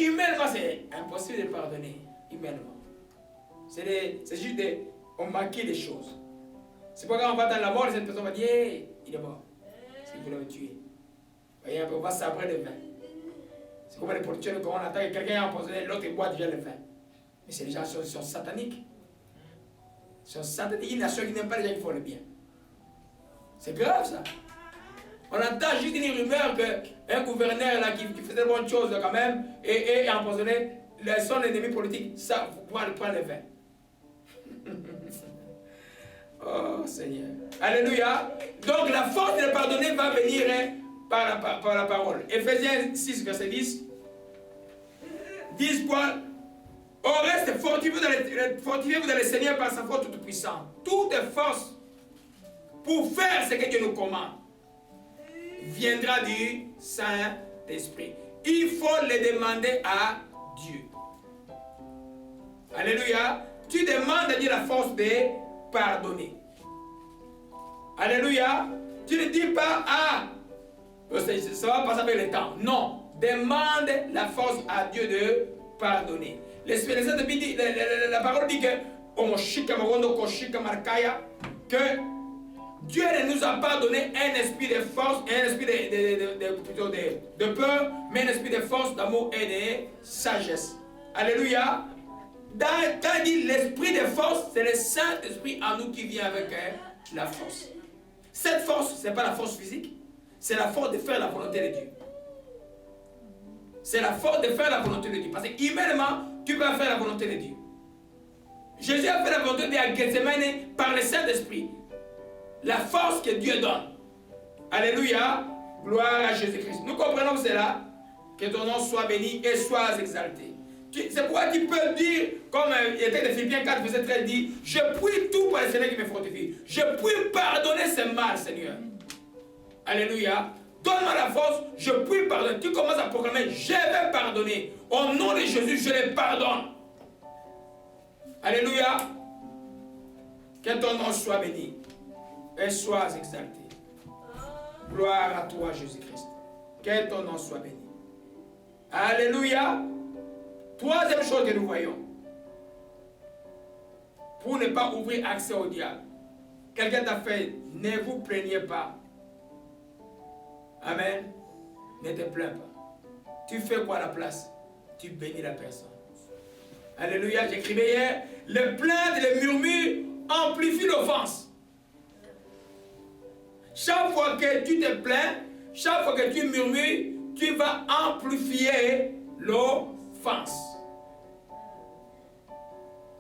humainement, c'est impossible de pardonner. Humainement. C'est juste on manquait des choses. C'est pourquoi quand on va dans la mort, cette personne va dire, hey, il est mort. C'est qu'il voulait me tuer. Voyez, on va sabrer le vin. C'est comme les producteurs, quand on attend que quelqu'un a empoisonné, l'autre boit déjà le vin. Mais ces gens sont sataniques. Ils sont sataniques. Il y a ceux qui n'aiment pas les gens qui font le bien. C'est grave ça. On entend juste une rumeur qu'un gouverneur là, qui faisait de bonnes choses quand même et empoisonné son ennemi politique, ça, vous pouvez prendre le vin. Oh Seigneur. Alléluia. Donc la force de pardonner va venir par la parole. Ephésiens 6, verset 10. 10 points. Au reste, fortifiez-vous dans le Seigneur par sa force toute puissante. Toute force pour faire ce que Dieu nous commande viendra du Saint-Esprit. Il faut le demander à Dieu. Alléluia. Tu demandes à Dieu la force de pardonner. Alléluia. Tu ne dis pas, ça va passer avec le temps. Non. Demande la force à Dieu de pardonner. La parole dit que Dieu ne nous a pas donné un esprit de force, un esprit de peur, mais un esprit de force, d'amour et de sagesse. Alléluia. Quand il dit l'esprit de force, c'est le Saint-Esprit en nous qui vient avec la force. Cette force, ce n'est pas la force physique, c'est la force de faire la volonté de Dieu. C'est la force de faire la volonté de Dieu. Parce qu'humainement, tu peux faire la volonté de Dieu. Jésus a fait la volonté de Dieu à Gethsemane par le Saint-Esprit. La force que Dieu donne. Alléluia. Gloire à Jésus-Christ. Nous comprenons cela. Que ton nom soit béni et soit exalté. C'est pourquoi tu peux dire, comme il était de Philippiens 4, verset 13, dit, je prie tout par le Seigneur qui me fortifie. Je prie pardonner ce mal, Seigneur. Alléluia. Donne-moi la force, je prie pardonner. Tu commences à proclamer, je vais pardonner. Au nom de Jésus, je les pardonne. Alléluia. Que ton nom soit béni et soit exalté. Gloire à toi, Jésus-Christ. Que ton nom soit béni. Alléluia. Troisième chose que nous voyons. Pour ne pas ouvrir accès au diable. Quelqu'un t'a fait, ne vous plaignez pas. Amen. Ne te plains pas. Tu fais quoi à la place? Tu bénis la personne. Alléluia. J'écrivais hier, le plainte et le murmure amplifient l'offense. Chaque fois que tu te plains, chaque fois que tu murmures, tu vas amplifier l'offense.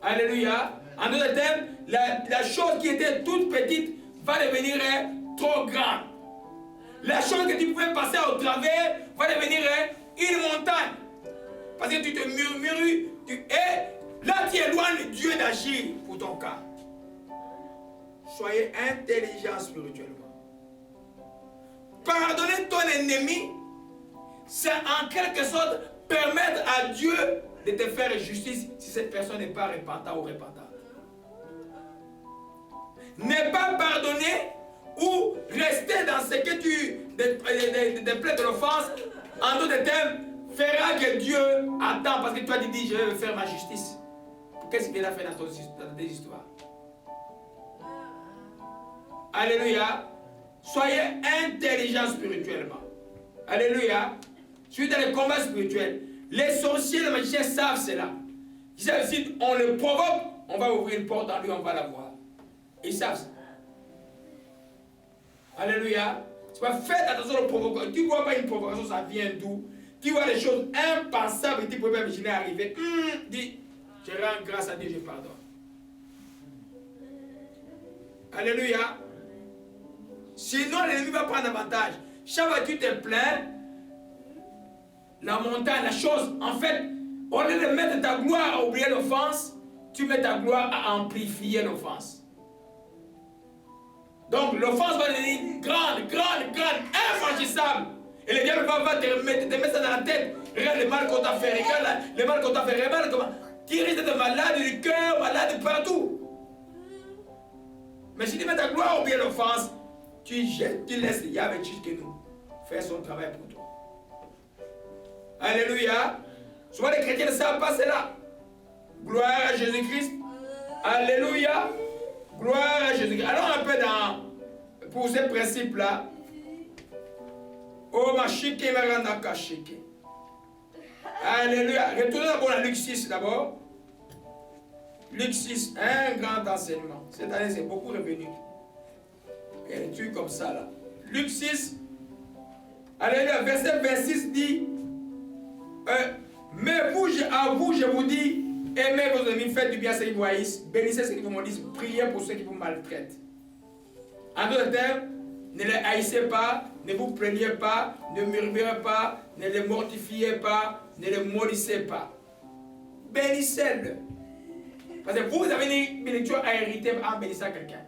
Alléluia. En d'autres termes, la chose qui était toute petite va devenir trop grande. La chose que tu pouvais passer au travers va devenir une montagne. Parce que tu te murmures, et là tu éloignes Dieu d'agir pour ton cas. Soyez intelligents spirituellement. Pardonner ton ennemi, c'est en quelque sorte permettre à Dieu de te faire justice si cette personne n'est pas repentante ou repentante. Ne pas pardonner ou rester dans ce que tu de plaie de l'offense, en d'autres termes, fera que Dieu attend parce que toi tu dis je vais faire ma justice. Qu'est-ce qu'il a fait dans tes histoires? Alléluia. Soyez intelligents spirituellement. Alléluia. Je suis dans les combats spirituels. Les sorciers, les magiciens savent cela. Ils savent si on le provoque, on va ouvrir une porte en lui, on va la voir. Ils savent ça. Alléluia. Faites attention aux provocations. Tu ne vois pas une provocation, ça vient d'où? Tu vois les choses impensables que tu ne pouvais pas imaginer arriver. Dis, je rends grâce à Dieu, je pardonne. Alléluia. Sinon, l'ennemi va prendre avantage. Chaque fois que tu te plains, la montagne, la chose, en fait, au lieu de mettre ta gloire à oublier l'offense, tu mets ta gloire à amplifier l'offense. Donc l'offense va devenir grande, infranchissable. Et le diable va te mettre ça dans la tête. Regarde le mal qu'on t'a fait, regarde le mal qu'on t'a fait, regarde comment. Tu risques d'être malade du cœur, malade partout. Mais si tu mets ta gloire à oublier l'offense, tu laisses le diable jusqu'à nous faire son travail pour toi. Alléluia. Souvent les chrétiens ne savent pas cela. Gloire à Jésus-Christ. Alléluia. Gloire à Jésus-Christ. Allons un peu pour ces principes-là. Oh, ma chique, ma randaka chique. Alléluia. Retournons d'abord à Luc 6 d'abord. Luc 6, un grand enseignement. Cette année, c'est beaucoup revenu. Il y a des trucs comme ça là. Luc 6. Alléluia. Verset 26 dit. Mais vous, je vous dis, aimez vos amis, faites du bien à ceux qui vous haïssent, bénissez ceux qui vous maudissent, priez pour ceux qui vous maltraitent. En d'autres termes, ne les haïssez pas, ne vous plaignez pas, ne murmurez pas, ne les mortifiez pas, ne les maudissez pas. Bénissez-le. Parce que vous avez une bénédiction à hériter en bénissant quelqu'un.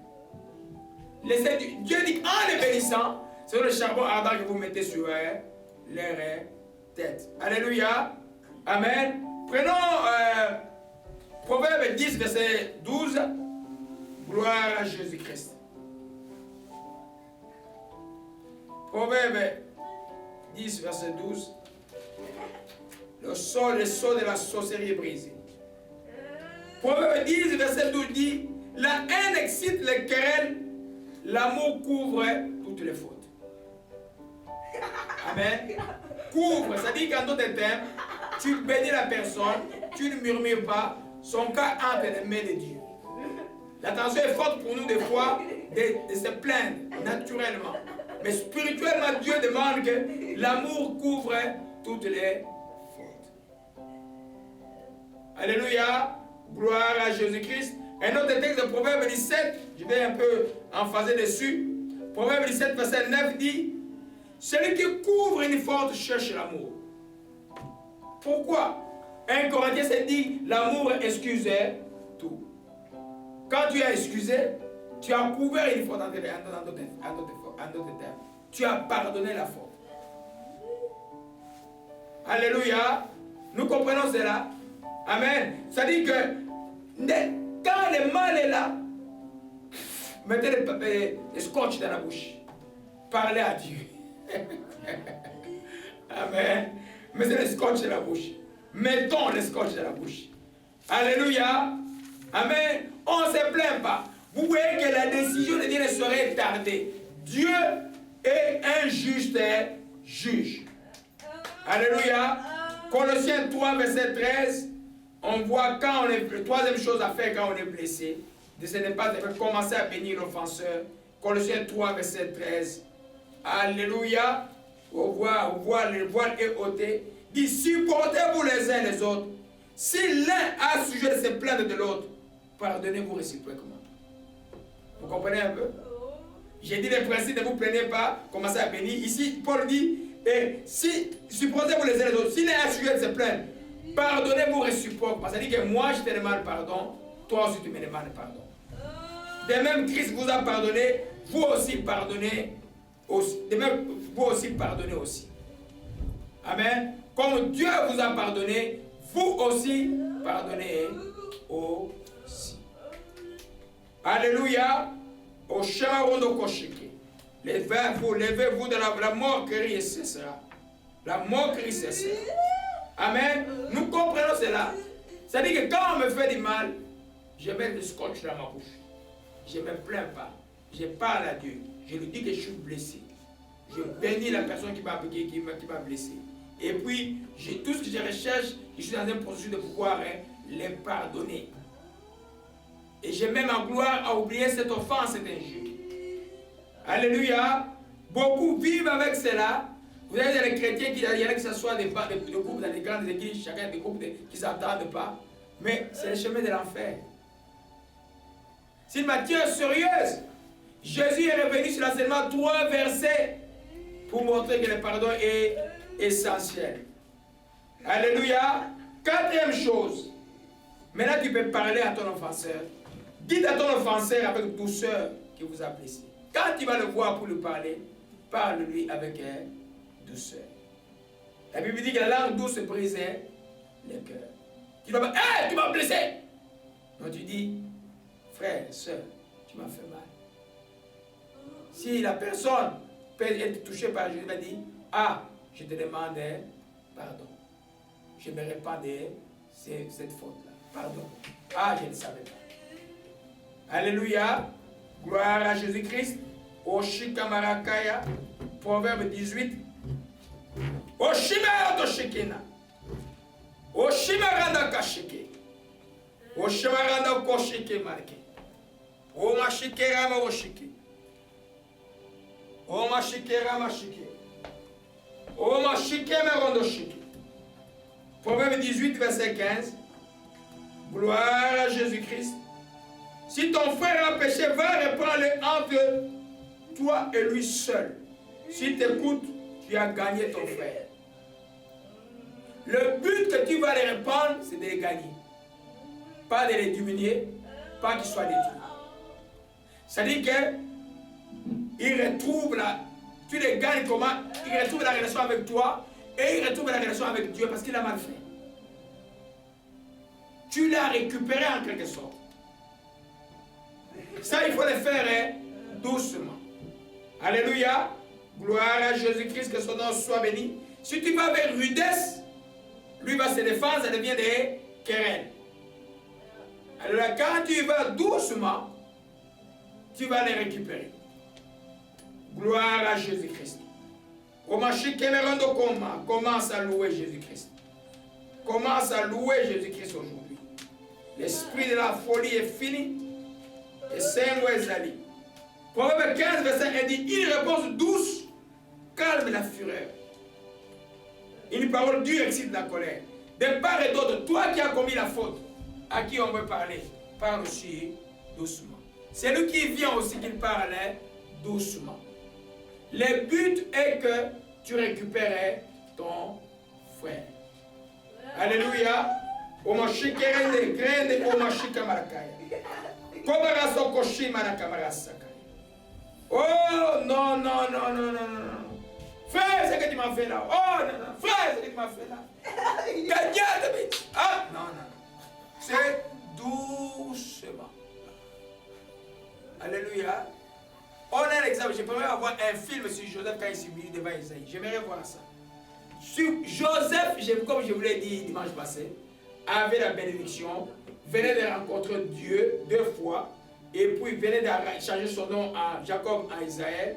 Dieu dit en les bénissant, c'est le charbon ardent que vous mettez sur leur tête. Alléluia. Amen. Prenons Proverbe 10, verset 12. Gloire à Jésus-Christ. Proverbe 10, verset 12. Le sceau de la sorcellerie est brisé. Proverbe 10, verset 12 dit, la haine excite les querelles, l'amour couvre toutes les fautes. Amen. Couvre, ça dit qu'en d'autres termes, tu bénis la personne, tu ne murmures pas, son cas entre les mains de Dieu. La tension est forte pour nous des fois de se plaindre. naturellement. Mais spirituellement, Dieu demande que l'amour couvre toutes les fautes. Alléluia. Gloire à Jésus-Christ. Un autre texte de Proverbe 17, je vais un peu emphaser dessus. Proverbe 17, verset 9 dit, celui qui couvre une faute cherche l'amour. Pourquoi? 1 Corinthiens se dit, l'amour excuse tout. Quand tu as excusé, tu as couvert une faute en d'autres termes. Tu as pardonné la faute. Alléluia. Nous comprenons cela. Amen. Ça dit que quand le mal est là, mettez le scotch dans la bouche. Parlez à Dieu. Amen. Mettez le scotch dans la bouche. Mettons le scotch dans la bouche. Alléluia. Amen. On ne se plaint pas. Vous voyez que la décision de Dieu ne serait tardée. Dieu est un juste juge. Alléluia. Colossiens 3, verset 13. On voit quand on est... La troisième chose à faire quand on est blessé, ce n'est pas de commencer à bénir l'offenseur. Colossiens 3, verset 13. Alléluia. On voit le voile est ôté. Dit, supportez-vous les uns les autres. Si l'un a sujet de se plaindre de l'autre, pardonnez-vous réciproquement. Vous comprenez un peu? J'ai dit le principe ne vous plaignez pas, commencez à bénir. Ici, Paul dit, si supportez-vous les uns les autres, si l'un a sujet de se plaindre, pardonnez-vous réciproquement. Ça dit que moi je te demande pardon, toi aussi tu me demandes pardon. De même, Christ vous a pardonné, vous aussi pardonnez aussi. De même, vous aussi pardonnez aussi. Amen. Comme Dieu vous a pardonné, vous aussi pardonnez aussi. Alléluia. Au chamarondo koshike. Levez-vous de la moquerie cessera. La moquerie cessera. Amen. Nous comprenons cela. C'est-à-dire que quand on me fait du mal, je mets le scotch dans ma bouche. Je ne me plains pas. Je parle à Dieu. Je lui dis que je suis blessé. Je bénis la personne qui m'a blessé. Et puis, tout ce que je recherche, je suis dans un processus de pouvoir les pardonner. Et j'ai même en gloire à oublier cette offense, cet injure. Alléluia. Beaucoup vivent avec cela. Vous avez des chrétiens qui y en a qui s'assoient des groupes dans les grandes églises, chacun des groupes qui ne s'entendent pas. Mais c'est le chemin de l'enfer. C'est une matière sérieuse. Jésus est revenu sur seulement 3 versets pour montrer que le pardon est essentiel. Alléluia. 4e chose. Maintenant, tu peux parler à ton offenseur. Dites à ton offenseur avec douceur qu'il vous a blessé. Quand tu vas le voir pour lui parler, parle-lui avec douceur. La Bible dit que la langue douce brise le cœur. Tu vas pas, hey, tu m'as blessé. Donc tu dis, frère, soeur, tu m'as fait mal. Si la personne peut être touchée par Jésus, elle dit, ah, je te demande pardon. Je me répands de cette faute-là. Pardon. Ah, je ne savais pas. Alléluia. Gloire à Jésus-Christ. Oshikamarakaya. Proverbe 18. Oshimara Shekina. Oshimaranda Kashike. Oshimaranda Koshike Marke. Omashike Rama Oshike. Omashike Rama Shike. Omashike Marondo Shike. Proverbe 18, verset 15. Gloire à Jésus-Christ. Si ton frère a péché, va reprendre-le entre toi et lui seul. S'il t'écoute, tu as gagné ton frère. Le but que tu vas les reprendre, c'est de les gagner. Pas de les diminuer, pas qu'ils soient détruits. C'est-à-dire qu'ils retrouvent tu les gagnes comment? Ils retrouvent la relation avec toi et ils retrouvent la relation avec Dieu parce qu'il a mal fait. Tu l'as récupéré en quelque sorte. Ça, il faut le faire doucement. Alléluia. Gloire à Jésus-Christ, que son nom soit béni. Si tu vas avec rudesse, lui va se défendre, ça devient des querelles. Alors quand tu vas doucement, tu vas les récupérer. Gloire à Jésus-Christ. Commence à louer Jésus-Christ. Commence à louer Jésus-Christ aujourd'hui. L'esprit de la folie est fini. Et Saint-Ouezali. Proverbe 15, verset 1 dit, une réponse douce calme la fureur. Une parole dure excite la colère. De part et d'autre, toi qui as commis la faute, à qui on veut parler, parle aussi doucement. C'est lui qui vient aussi qu'il parle doucement. Le but est que tu récupères ton frère. Alléluia. Omashikere grande omashika marakaya. Kobaraso koshima na kamarasaka. Oh non, non, non, non, non, non. Frère, c'est ce que tu m'as fait là. Oh non, non. Frère, c'est ce que tu m'as fait là. Ah, non, non. C'est doucement. Alléluia. On a un exemple. J'aimerais avoir un film sur Joseph quand il s'est mis devant Isaïe. J'aimerais voir ça. Sur Joseph, comme je vous l'ai dit dimanche passé, avait la bénédiction, venait de rencontrer Dieu 2 fois, et puis venait de changer son nom à Jacob à Israël.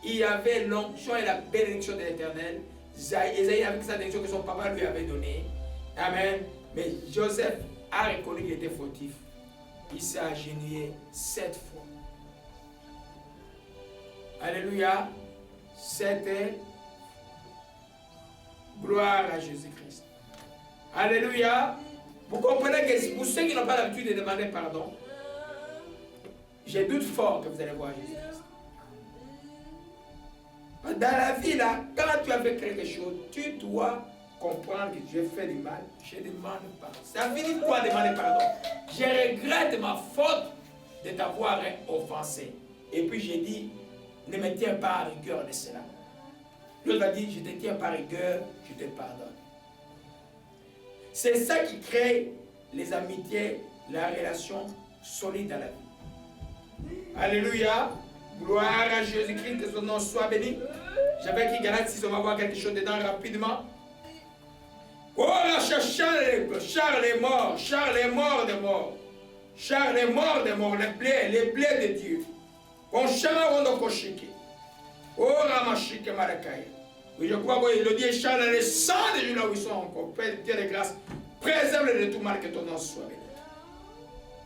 Il y avait l'onction et la bénédiction de l'Éternel. Isaïe avec sa bénédiction que son papa lui avait donnée. Amen. Mais Joseph a reconnu qu'il était fautif. Il s'est agenouillé 7 fois. Alléluia. C'était gloire à Jésus-Christ. Alléluia. Vous comprenez que pour ceux qui n'ont pas l'habitude de demander pardon, j'ai doute fort que vous allez voir Jésus-Christ. Dans la vie, là, quand tu as fait quelque chose, tu dois comprendre que j'ai fait du mal. Je demande pardon. Ça finit quoi demander pardon? Je regrette ma faute de t'avoir offensé. Et puis j'ai dit, ne me tiens pas à rigueur de cela. L'autre a dit, je te tiens par rigueur, je te pardonne. C'est ça qui crée les amitiés, la relation solide à la vie. Alléluia. Gloire à Jésus-Christ, que son nom soit béni. J'avais écrit Galates 6, on va voir quelque chose dedans rapidement. Oh là, Charles est mort, Charles est mort de mort. Charles est mort de mort, les plaies de Dieu. On chama on koshiki. Oh Ramashike Marakaya. Oui, je crois qu'il le dit, Charles, les sangs de Dieu là où ils sont encore. Père Dieu de grâce, préserve-les de tout mal, que ton nom soit béni.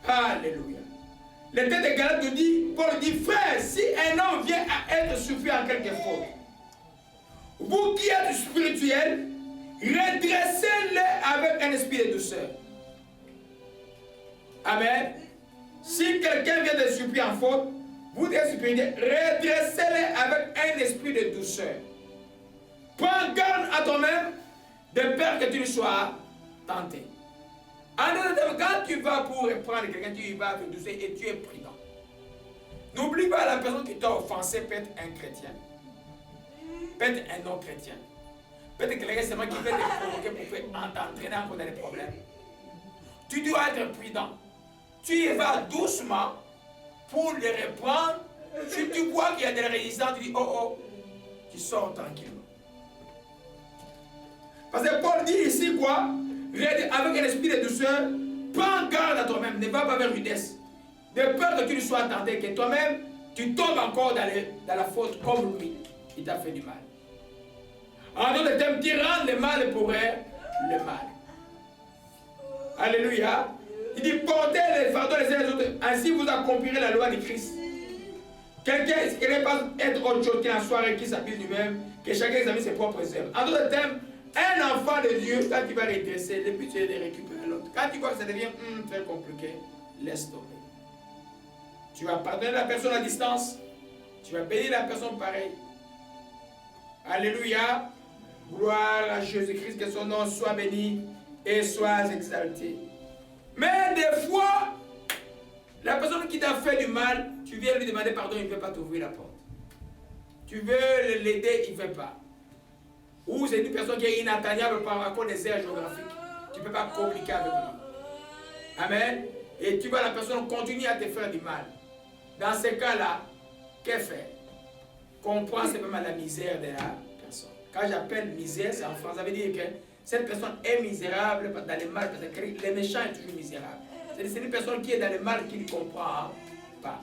Alléluia. Le texte de Galates nous dit, Paul dit, frère, si un homme vient à être surpris en quelque faute, vous qui êtes spirituels, redressez-le avec un esprit de douceur. Amen. Si quelqu'un vient de surpris en faute, vous êtes spirituels, redressez-le avec un esprit de douceur. Prends garde à toi-même de peur que tu ne sois tenté. En d'autres termes, quand tu vas pour reprendre quelqu'un, tu y vas avec douceur et tu es prudent. N'oublie pas, la personne qui t'a offensé peut être un chrétien, peut être un non-chrétien, peut être quelqu'un seulement qui veut te provoquer pour t'entraîner encore dans les problèmes. Tu dois être prudent. Tu y vas doucement pour les reprendre. Si tu vois qu'il y a de la résistance, tu dis oh oh, tu sors tranquillement. Parce que Paul dit ici quoi? Avec un esprit de douceur, prends garde à toi-même, ne va pas vers rudesse. De peur que tu ne sois tenté, que toi-même, tu tombes encore dans la faute comme lui. Il t'a fait du mal. En d'autres termes, tu rends le mal pour le mal. Alléluia. Il dit, portez les fardeaux les uns les autres, ainsi vous accomplirez la loi de Christ. Quelqu'un qui ne pas être autre en soirée qui s'habille lui-même, que chacun examine ses propres œuvres. En d'autres termes, un enfant de Dieu, quand il va redresser, le but c'est de récupérer l'autre. Quand tu vois que ça devient très compliqué, laisse tomber. Tu vas pardonner la personne à distance. Tu vas bénir la personne pareille. Alléluia. Gloire à Jésus-Christ, que son nom soit béni et soit exalté. Mais des fois, la personne qui t'a fait du mal, tu viens lui demander pardon, il ne veut pas t'ouvrir la porte. Tu veux l'aider, il ne veut pas. Ou c'est une personne qui est inatteignable par rapport des aires géographiques. Tu ne peux pas communiquer avec lui. Amen. Et tu vois la personne continuer à te faire du mal. Dans ces cas-là, qu'est-ce faire? Comprends simplement la misère de la personne. Quand j'appelle misère, c'est en France. Ça veut dire que cette personne est misérable dans le mal. Parce que le méchant est toujours misérable. C'est une personne qui est dans le mal qui ne comprend pas.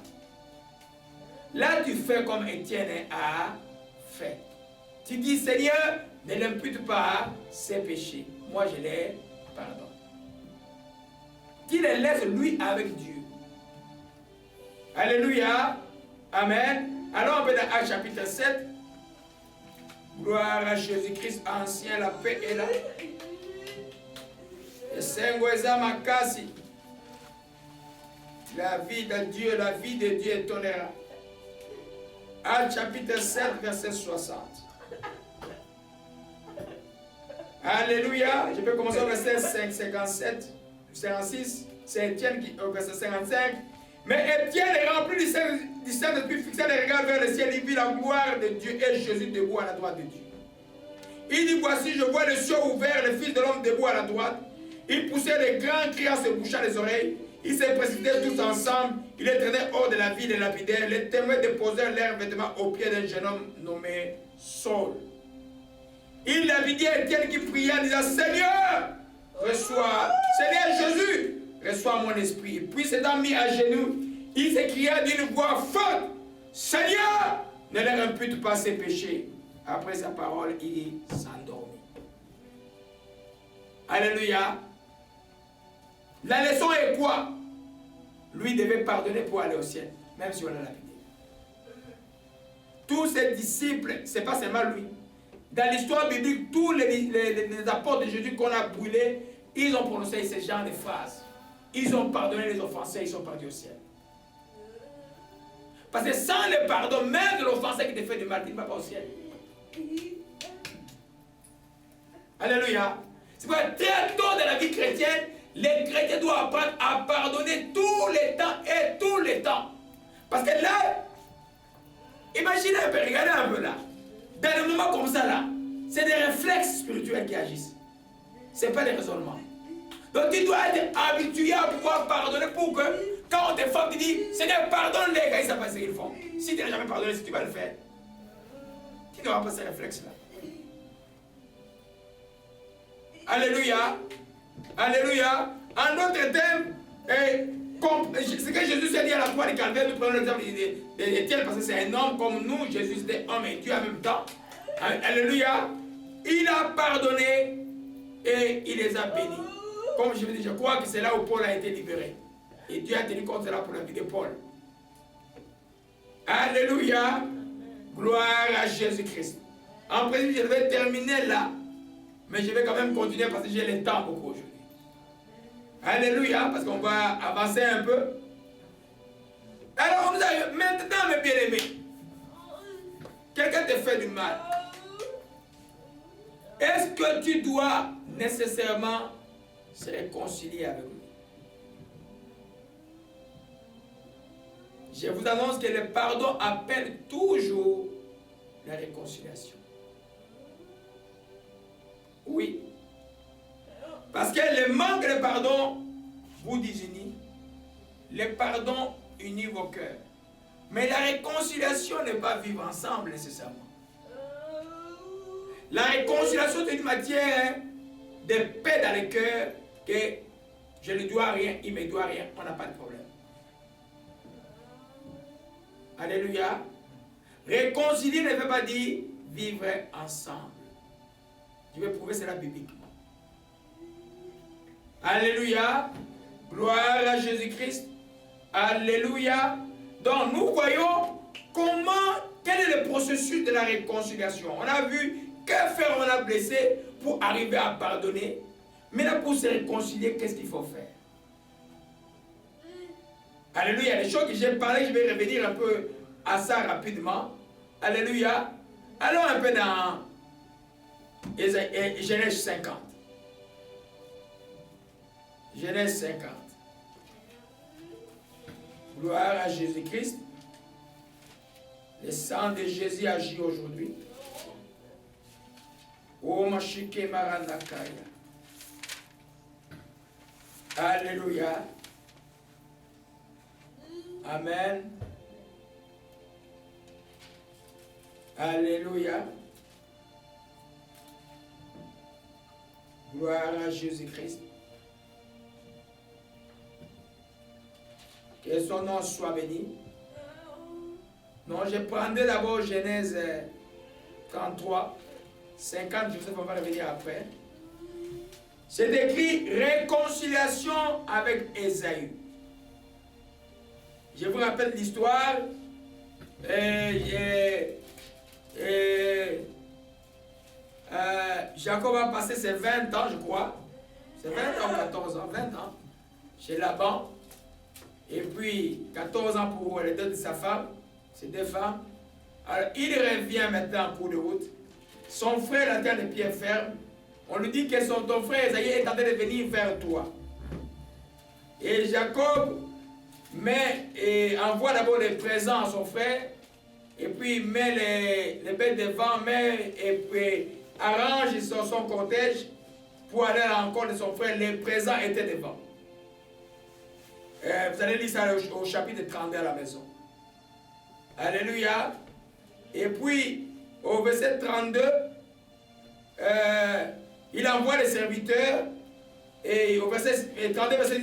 Là, tu fais comme Étienne a fait. Tu dis, Seigneur, ne l'impute pas ses péchés. Moi, je les pardonne. Tu les laisses lui avec Dieu. Alléluia. Amen. Alors on peut dans Actes chapitre 7. Gloire à Jésus-Christ, ancien, la paix est là. Et Saint-Goueza Makasi. La vie de Dieu est tolérable. Actes chapitre 7, verset 60. Alléluia. Je peux commencer au verset 5, 57, 56. C'est Étienne qui au verset 55. Mais Étienne est rempli du Saint-Esprit, fixant les regards vers le ciel. Il vit la gloire de Dieu et Jésus debout à la droite de Dieu. Il dit, voici, je vois le ciel ouvert, le Fils de l'homme debout à la droite. Il poussait des grands cris en se bouchant les oreilles. Ils se précipitaient tous ensemble. Il les traînait hors de la ville des lapidaires. Les témoins déposèrent leurs vêtements aux pieds d'un jeune homme nommé Saul. Il avait dit à Étienne qui priait en disant, Seigneur, reçois, Seigneur Jésus, reçois mon esprit. Puis s'étant mis à genoux, il s'écria d'une voix forte, Seigneur, ne leur impute pas ses péchés. Après sa parole, il s'endormit. Alléluia. La leçon est quoi? Lui devait pardonner pour aller au ciel, même si on l'a lapidé. Tous ses disciples, ce n'est pas seulement lui. Dans l'histoire biblique, tous les apôtres de Jésus qu'on a brûlés, ils ont prononcé ce genre de phrases. Ils ont pardonné les offensés, ils sont partis au ciel. Parce que sans le pardon, même de l'offensé qui te fait du mal, il ne va pas au ciel. Alléluia. C'est pourquoi très tôt dans la vie chrétienne, les chrétiens doivent apprendre à pardonner tous les temps et tous les temps. Parce que là, imaginez un peu, regardez un peu là. Dans des moments comme ça là, c'est des réflexes spirituels qui agissent. Ce n'est pas des raisonnements. Donc tu dois être habitué à pouvoir pardonner pour que quand on te frappe, tu dis, Seigneur, pardonne-les quand ils savent pas ce qu'ils font. Si tu n'as jamais pardonné, si tu vas le faire, tu n'auras pas ces réflexes-là. Alléluia. Alléluia. En d'autres termes, ce que Jésus s'est dit à la croix de Calvaire, nous prenons l'exemple d'Étienne parce que c'est un homme comme nous. Jésus était homme et Dieu en même temps. Alléluia. Il a pardonné et il les a bénis. Comme je vous dis, je crois que c'est là où Paul a été libéré. Et Dieu a tenu compte de cela pour la vie de Paul. Alléluia. Gloire à Jésus-Christ. En principe, je vais terminer là. Mais je vais quand même continuer parce que j'ai le temps beaucoup aujourd'hui. Alléluia, parce qu'on va avancer un peu. Alors, maintenant, mes bien-aimés, quelqu'un te fait du mal. Est-ce que tu dois nécessairement se réconcilier avec lui? Je vous annonce que le pardon appelle toujours la réconciliation. Oui. Parce que le manque de pardon vous désunit. Le pardon unit vos cœurs. Mais la réconciliation n'est pas vivre ensemble nécessairement. La réconciliation est une matière de paix dans le cœur que je ne dois rien, il ne me doit rien, on n'a pas de problème. Alléluia. Réconcilier ne veut pas dire vivre ensemble. Je vais prouver cela bibliquement. Alléluia. Gloire à Jésus-Christ. Alléluia. Donc nous voyons quel est le processus de la réconciliation. On a vu que faire on a blessé pour arriver à pardonner. Maintenant pour se réconcilier, qu'est-ce qu'il faut faire? Alléluia. Les choses que j'ai parlé, je vais revenir un peu à ça rapidement. Alléluia. Allons un peu dans Genèse 50. Genèse 50. Gloire à Jésus-Christ. Le sang de Jésus agit aujourd'hui. Oh, Mashike Maranakaya. Alléluia. Amen. Alléluia. Gloire à Jésus-Christ. Que son nom soit béni. Non, je prendrai d'abord Genèse 33, 50, Joseph, on va revenir après. C'est écrit réconciliation avec Ésaü. Je vous rappelle l'histoire. Jacob a passé ses 20 ans, je crois. C'est 20 ans ou 14 ans, 20 ans, chez Laban. Et puis 14 ans pour les deux de sa femme, ses deux femmes. Alors il revient maintenant en cours de route. Son frère a les pieds fermes. On lui dit que ton frère Esaïe est en train de venir vers toi. Et Jacob envoie d'abord les présents à son frère. Et puis met les bêtes devant, et puis arrange son cortège pour aller à la rencontre de son frère. Les présents étaient devant. Vous allez lire ça au chapitre 32 à la maison. Alléluia. Et puis, au verset 32, il envoie les serviteurs. Et au verset 32, verset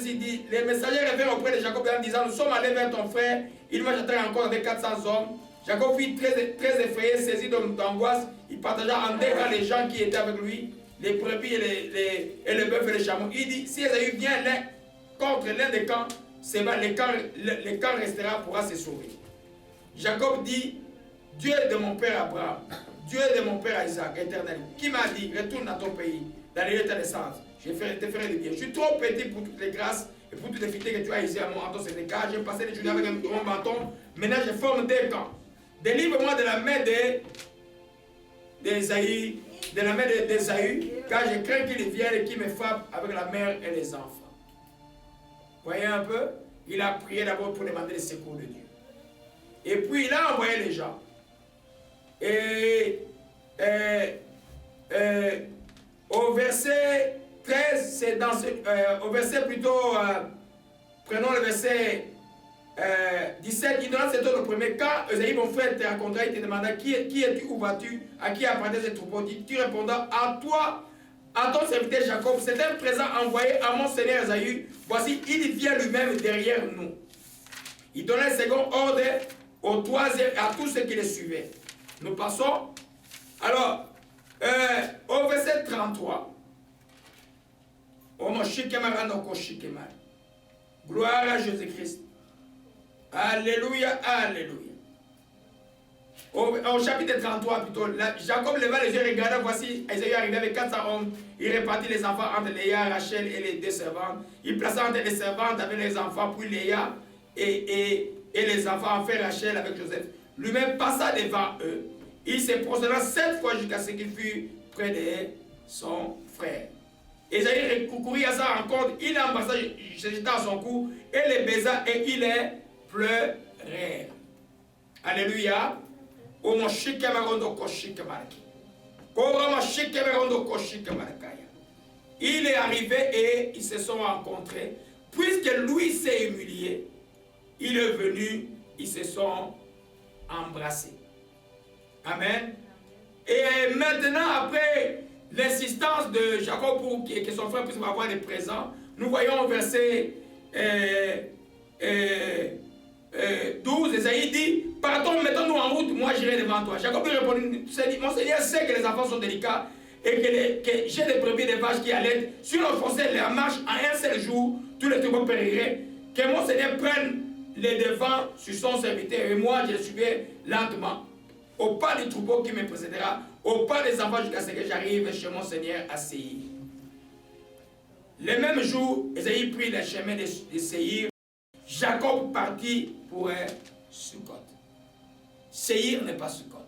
6 dit, les messagers revinrent auprès de Jacob en disant, nous sommes allés vers ton frère, il m'a jeté encore avec 400 hommes. Jacob fut très effrayé, saisi d'angoisse. Il partagea en deux camps les gens qui étaient avec lui, les brebis et les bœufs et les chameaux. Il dit, si Esaü vient contre l'un des camps, c'est bon, le camp restera, pourra se sauver. Jacob dit, Dieu de mon père Abraham, Dieu de mon père Isaac, éternel, qui m'a dit, retourne dans ton pays, dans les lieux de ta naissance, je te ferai du bien. Je suis trop petit pour toutes les grâces et pour toutes les fidélités que tu as ici à moi en ton Sénégal. J'ai passé les journées avec un grand bâton. Maintenant, je forme des camps. Délivre-moi de la main d'Esaü, de la main d'Esaü, car je crains qu'il vienne et qu'il me frappe avec la mère et les enfants. Voyez un peu, il a prié d'abord pour demander le secours de Dieu. Et puis il a envoyé les gens. Et au verset 13, c'est dans au verset plutôt, prenons le verset 17, il donne cet ordre le premier. Quand Esaü, mon frère, te rencontra, il te demanda qui es-tu, où vas-tu, à qui appartient ce troupeau. Tu répondras à toi, à ton serviteur Jacob. C'est un présent envoyé à mon seigneur Esaü. Voici, il vient lui-même derrière nous. Il donna un second ordre au troisième à tous ceux qui le suivaient. Nous passons. Alors, au verset 33. Gloire à Jésus-Christ. Alléluia, alléluia. Au chapitre 33, plutôt, Jacob leva les yeux et regarda, voici, Esaü arrivait avec 400 hommes. Il répartit les enfants entre Léa, Rachel et les deux servantes. Il plaça entre les servantes avec les enfants, puis Léa et les enfants, enfin Rachel avec Joseph. Lui-même passa devant eux. Il se prosterna 7 fois jusqu'à ce qu'il fût près de son frère. Esaü courut à sa rencontre, il l'embrassa, se jeta à son cou, et les baisa, et il les pleurait. Alléluia. Il est arrivé et ils se sont rencontrés. Puisque lui s'est humilié, il est venu, ils se sont embrassés. Amen. Et maintenant, après l'insistance de Jacob pour que son frère puisse avoir des présents, nous voyons au verset 12, Esaü dit, partons, mettons-nous en route, moi j'irai devant toi. Jacob lui répondit, mon Seigneur sait que les enfants sont délicats et que j'ai des brebis et des vaches qui allaitent. Si l'on forçait la marche en un seul jour, tous les troupeaux périraient. Que mon Seigneur prenne les devants sur son serviteur et moi je le suivrai lentement. Au pas du troupeau qui me précédera, au pas des enfants jusqu'à ce que j'arrive chez mon Seigneur à Séhir. Le même jour, Esaü prit le chemin de Séhir. Jacob partit pour Sukkot. Séhir n'est pas Sukkot.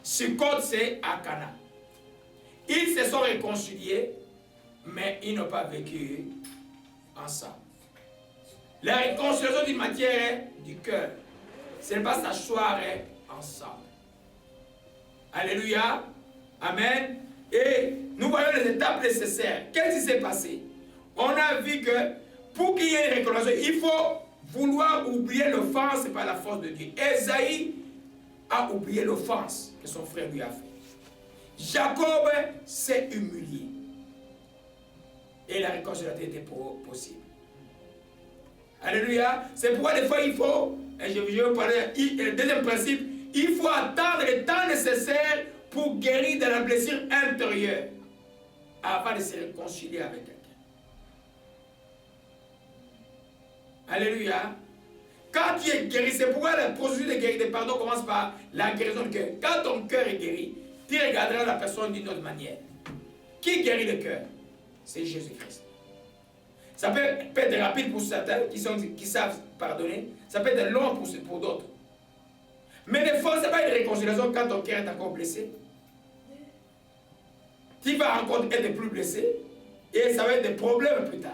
Sukkot, c'est à Cana. Ils se sont réconciliés, mais ils n'ont pas vécu ensemble. La réconciliation d'une matière du cœur, ce n'est pas s'asseoir ensemble. Alléluia. Amen. Et nous voyons les étapes nécessaires. Qu'est-ce qui s'est passé? On a vu que pour qu'il y ait une réconciliation, il faut vouloir oublier l'offense par la force de Dieu. Esaü a oublié l'offense que son frère lui a fait. Jacob s'est humilié. Et la réconciliation était possible. Alléluia. C'est pourquoi des fois il faut, et je vais parler, le deuxième principe, il faut attendre le temps nécessaire pour guérir de la blessure intérieure avant de se réconcilier avec quelqu'un. Alléluia. Quand tu es guéri, c'est pourquoi le processus de pardon commence par la guérison du cœur. Quand ton cœur est guéri, tu regarderas la personne d'une autre manière. Qui guérit le cœur? C'est Jésus-Christ. Ça peut être rapide pour certains qui savent pardonner. Ça peut être long pour d'autres. Mais ne force pas une réconciliation quand ton cœur est encore blessé. Tu vas encore être plus blessé et ça va être des problèmes plus tard.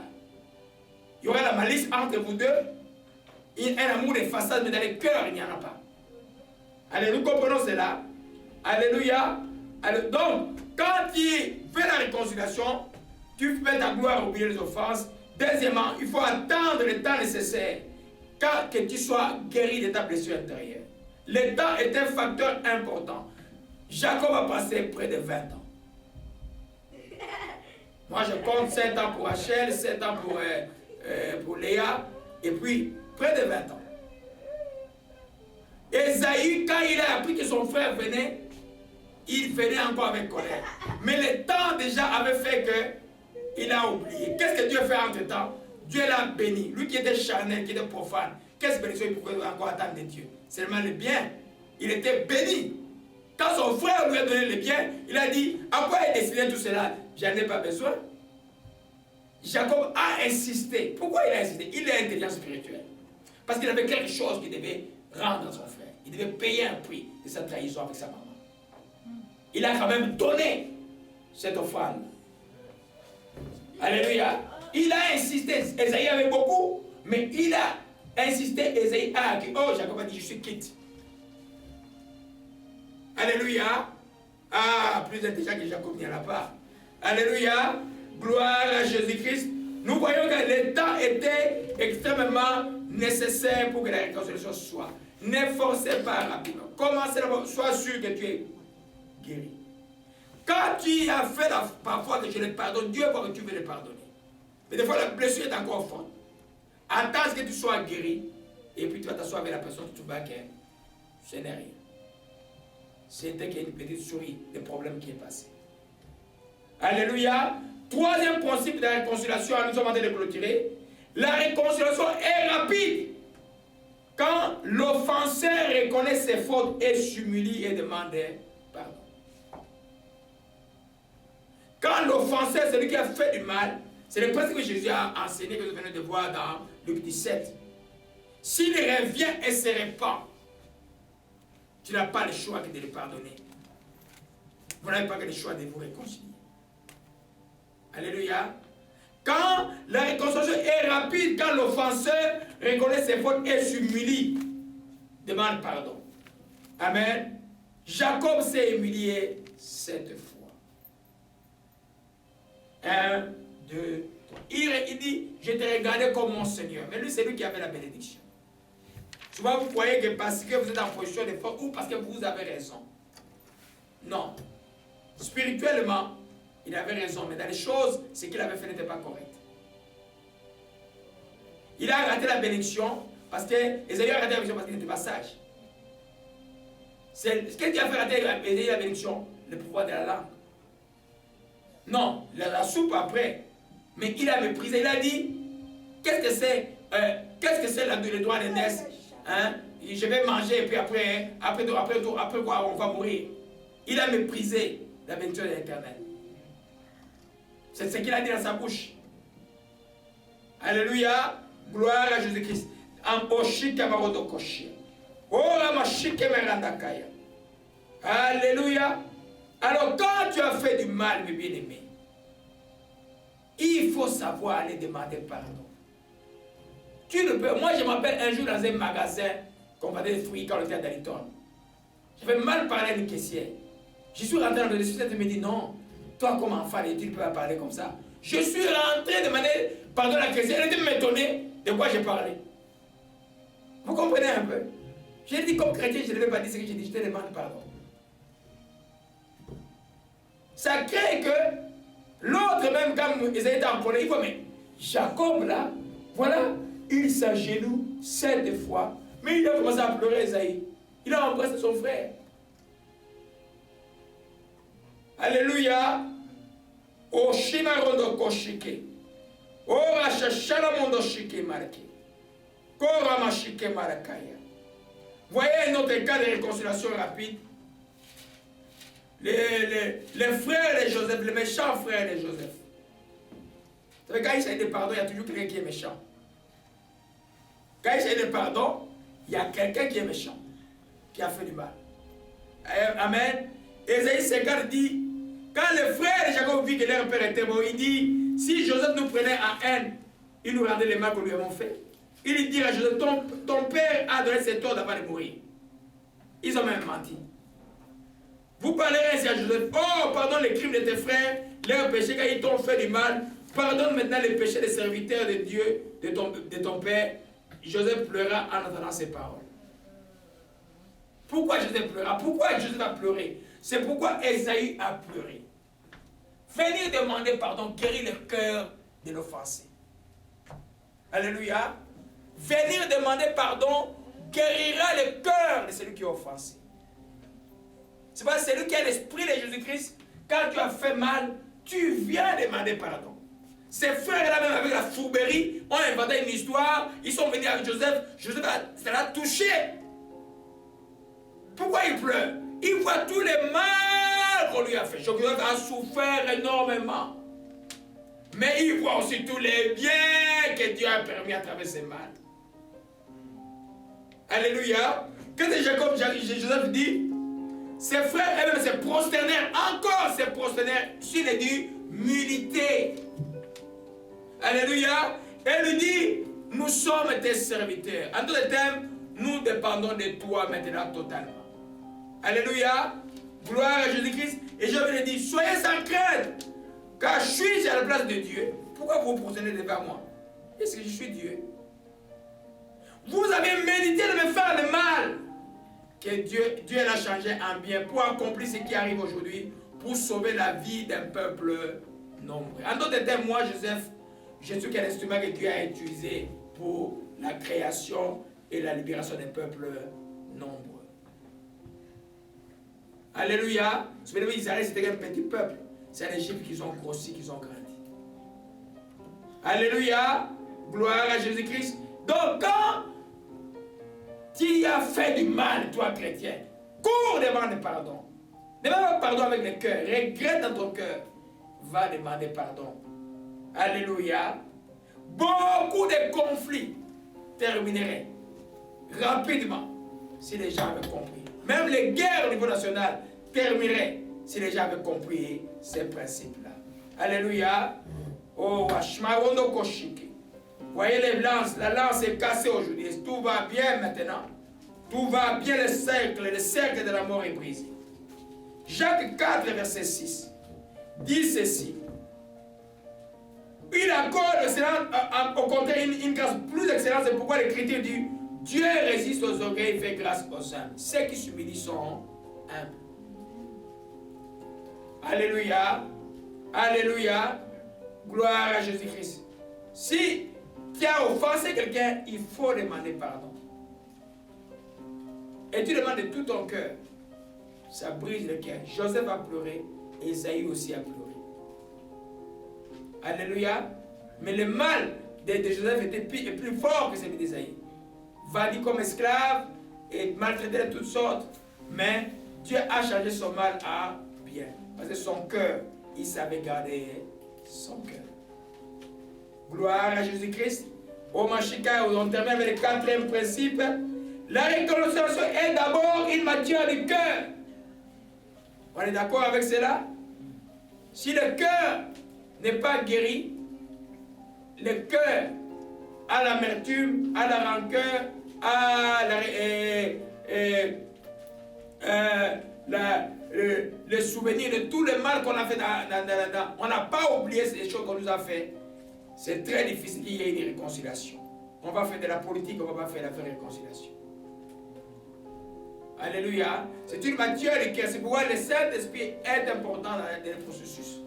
Il y aura la malice entre vous deux. Un amour de façade, mais dans le cœur, il n'y en a pas. Allez, nous comprenons cela. Alléluia. Donc, quand tu fais la réconciliation, tu fais ta gloire oublier les offenses. Deuxièmement, il faut attendre le temps nécessaire que tu sois guéri de ta blessure intérieure. Le temps est un facteur important. Jacob a passé près de 20 ans. Moi, je compte 7 ans pour Rachel, 7 ans pour Léa, et puis près de 20 ans. Esaïe, quand il a appris que son frère venait, il venait encore avec colère. Mais le temps déjà avait fait qu'il a oublié. Qu'est-ce que Dieu fait entre-temps? Dieu l'a béni. Lui qui était charnel, qui était profane, qu'est-ce que il pouvait encore attendre de Dieu? Seulement le bien. Il était béni. Quand son frère lui a donné le bien, il a dit, à quoi est destiné tout cela? J'en ai pas besoin. Jacob a insisté. Pourquoi il a insisté? Il est intelligent spirituel. Parce qu'il avait quelque chose qu'il devait rendre à son frère. Il devait payer un prix de sa trahison avec sa maman. Il a quand même donné cette offrande. Alléluia. Il a insisté. Esaïe avait beaucoup, mais il a insisté. Esaïe a dit, oh, Jacob a dit, je suis quitte. Alléluia. Ah, plus intelligent que Jacob, il n'y en a pas. Alléluia. Gloire à Jésus-Christ. Nous voyons que le temps était extrêmement nécessaire pour que la réconciliation soit. Ne forcez pas rapidement. Commencez d'abord. Sois sûr que tu es guéri. Quand tu as fait parfois que je le pardonne, Dieu voit que tu veux le pardonner. Mais des fois, la blessure est encore forte. Attends que tu sois guéri. Et puis tu vas t'asseoir avec la personne, tu vois que ce n'est rien. C'était qu'une petite souris des problèmes qui est passé. Alléluia. Troisième principe de la réconciliation, nous sommes en train de clôturer. La réconciliation est rapide. Quand l'offenseur reconnaît ses fautes et s'humilie et demande pardon. Quand l'offenseur, celui qui a fait du mal, c'est le principe que Jésus a enseigné, que vous venez de voir dans Luc 17. S'il revient et se répand, tu n'as pas le choix que de le pardonner. Vous n'avez pas que le choix de vous réconcilier. Alléluia. Quand la réconciliation est rapide, quand l'offenseur reconnaît ses fautes et s'humilie, demande pardon. Amen. Jacob s'est humilié 7 fois. 1, 2, 3. Il dit, je te regardais comme mon Seigneur. Mais lui, c'est lui qui avait la bénédiction. Souvent, vous croyez que parce que vous êtes en position de force ou parce que vous avez raison. Non. Spirituellement, il avait raison, mais dans les choses, ce qu'il avait fait n'était pas correct. Il a raté la bénédiction parce que Esaïe a raté la bénédiction parce qu'il n'était pas sage. C'est ce qui a fait rater la bénédiction, le pouvoir de la langue. Non, la soupe après. Mais il a méprisé, il a dit, qu'est-ce que c'est le droit de naissance? Hein? Je vais manger et puis après quoi on va mourir. Il a méprisé la bénédiction de l'Éternel. C'est ce qu'il a dit dans sa bouche. Alléluia. Gloire à Jésus-Christ. Alléluia. Alors quand tu as fait du mal, mes bien-aimés, il faut savoir aller demander pardon. Tu ne peux. Moi, je m'appelle un jour dans un magasin qu'on vendait des fruits quand on était à Daliton. J'avais mal parlé à une caissière. Je suis rentré dans le discussion et elle me dit non. Toi, comme enfant, tu ne peux pas parler comme ça. Je suis rentré de demander pardon à la chrétienne. Elle était m'étonnée de quoi j'ai parlé. Vous comprenez un peu? J'ai dit comme chrétien, je ne devais pas dire ce que j'ai dit. Je te demande pardon. Ça crée que l'autre, même quand ils étaient en colère, il faut, mais Jacob là, voilà, il s'agenouille 7 fois. Mais il a commencé à pleurer, Esaïe. Il a embrassé son frère. Alléluia. O shima rondo koshike. O rachachala mondo shike marqué. Voyez un autre cas de réconciliation rapide. Les frères de Joseph, les méchants frères de Joseph. Vous savez, quand il s'agit de pardon, il y a toujours quelqu'un qui est méchant. Quand il s'agit de pardon, il y a quelqu'un qui est méchant, qui a fait du mal. Amen. Ésaïe 50 dit, quand le frère de Jacob vit que leur père était mort, il dit, si Joseph nous prenait en haine, il nous rendait les mal que nous lui avons fait. Il dit à Joseph, ton père a donné ses torts d'avant de mourir. Ils ont même menti. Vous parlerez ainsi à Joseph, oh, pardonne les crimes de tes frères, leurs péchés quand ils t'ont fait du mal, pardonne maintenant les péchés des serviteurs de Dieu, de ton père. Joseph pleura en entendant ces paroles. Pourquoi Joseph pleura? Pourquoi Joseph a pleuré? C'est pourquoi Ésaü a pleuré. Venir demander pardon guérit le cœur de l'offensé. Alléluia. Venir demander pardon guérira le cœur de celui qui est offensé. C'est pas celui qui a l'esprit de Jésus-Christ. Quand tu as fait mal, tu viens demander pardon. Ces frères-là, même avec la fourberie, ont inventé une histoire. Ils sont venus avec Joseph. Joseph, ça l'a touché. Pourquoi il pleure? Il voit tous les mal qu'on lui a fait. Joseph a souffert énormément. Mais il voit aussi tous les biens que Dieu a permis à travers ses mal. Alléluia. Quand Jacob, Joseph dit, ses frères eux-mêmes se prosternèrent, encore se prosternèrent sur les dieux militaires. Alléluia. Et lui dit, nous sommes tes serviteurs. En d'autres termes, nous dépendons de toi maintenant totalement. Alléluia. Gloire à Jésus-Christ. Et je vais lui dire, soyez sans crainte, car je suis à la place de Dieu. Pourquoi vous vous prosternez devant moi? Est-ce que je suis Dieu? Vous avez médité de me faire le mal. Que Dieu l'a changé en bien pour accomplir ce qui arrive aujourd'hui, pour sauver la vie d'un peuple nombreux. En d'autres termes, moi, Joseph, je suis qu'un instrument que Dieu a utilisé pour la création et la libération des peuples nombreux. Alléluia. Souvenez-vous, Israël, c'était un petit peuple. C'est en Égypte qu'ils ont grossi, qu'ils ont grandi. Alléluia. Gloire à Jésus-Christ. Donc, quand tu as fait du mal, toi, chrétien, cours devant le pardon. Ne demande pas pardon avec le cœur. Regrette dans ton cœur. Va demander pardon. Alléluia. Beaucoup de conflits termineraient rapidement si les gens avaient compris. Même les guerres au niveau national termineraient si les gens avaient compris ces principes-là. Alléluia. Oh, Washmarono Koshiki. Voyez les lances, la lance est cassée aujourd'hui. Tout va bien maintenant. Tout va bien, le cercle de la mort est brisé. Jacques 4, verset 6, dit ceci. Il accorde au contraire une grâce plus excellente. C'est pourquoi l'Écriture dit Dieu résiste aux orgueils et fait grâce aux humbles. Ceux qui s'humilient sont humbles. Alléluia. Alléluia. Gloire à Jésus-Christ. Si tu as offensé quelqu'un, il faut demander pardon. Et tu demandes de tout ton cœur. Ça brise le cœur. Joseph a pleuré, Ésaïe aussi a pleuré. Alléluia. Mais le mal de Joseph était plus fort que celui d'Ésaïe. Vendu comme esclave et maltraité de toutes sortes. Mais Dieu a changé son mal à bien. Parce que son cœur, il savait garder son cœur. Gloire à Jésus-Christ. Au Machika, on termine avec le quatrième principe. La réconciliation est d'abord une matière du cœur. On est d'accord avec cela? Si le cœur n'est pas guéri, le cœur a l'amertume, a la rancœur, a le souvenir de tout le mal qu'on a fait on n'a pas oublié ces choses qu'on nous a fait. C'est très difficile qu'il y ait une réconciliation. On va faire de la politique, on ne va pas faire la vraie réconciliation. Alléluia. C'est une matière du cœur. C'est pourquoi le Saint-Esprit est important dans le processus.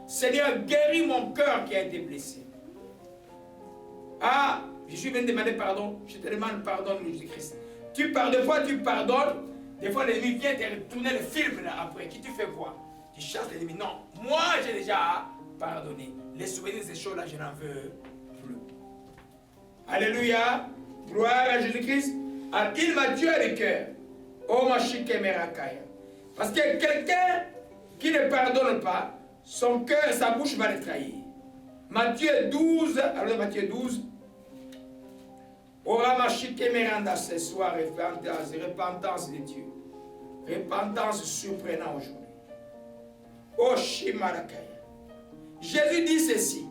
Seigneur, guéris mon cœur qui a été blessé. Ah, je suis venu demander pardon. Je te demande pardon, Jésus-Christ. Des fois tu pardonnes. Des fois l'ennemi vient te retourner le film là après. Qui tu fais quoi? Tu chasses l'ennemi. Non, moi j'ai déjà pardonné. Les souvenirs de ces choses-là, je n'en veux plus. Alléluia. Gloire à Jésus-Christ. Il m'a tué le cœur. Oh ma chique merakaya. Parce que quelqu'un qui ne pardonne pas, son cœur, sa bouche va le trahir. Matthieu 12, alors Matthieu 12. Ora ma chique meranda ce soir, repentance de Dieu. Repentance surprenante aujourd'hui. Oh Shimarakaya. Jésus dit ceci.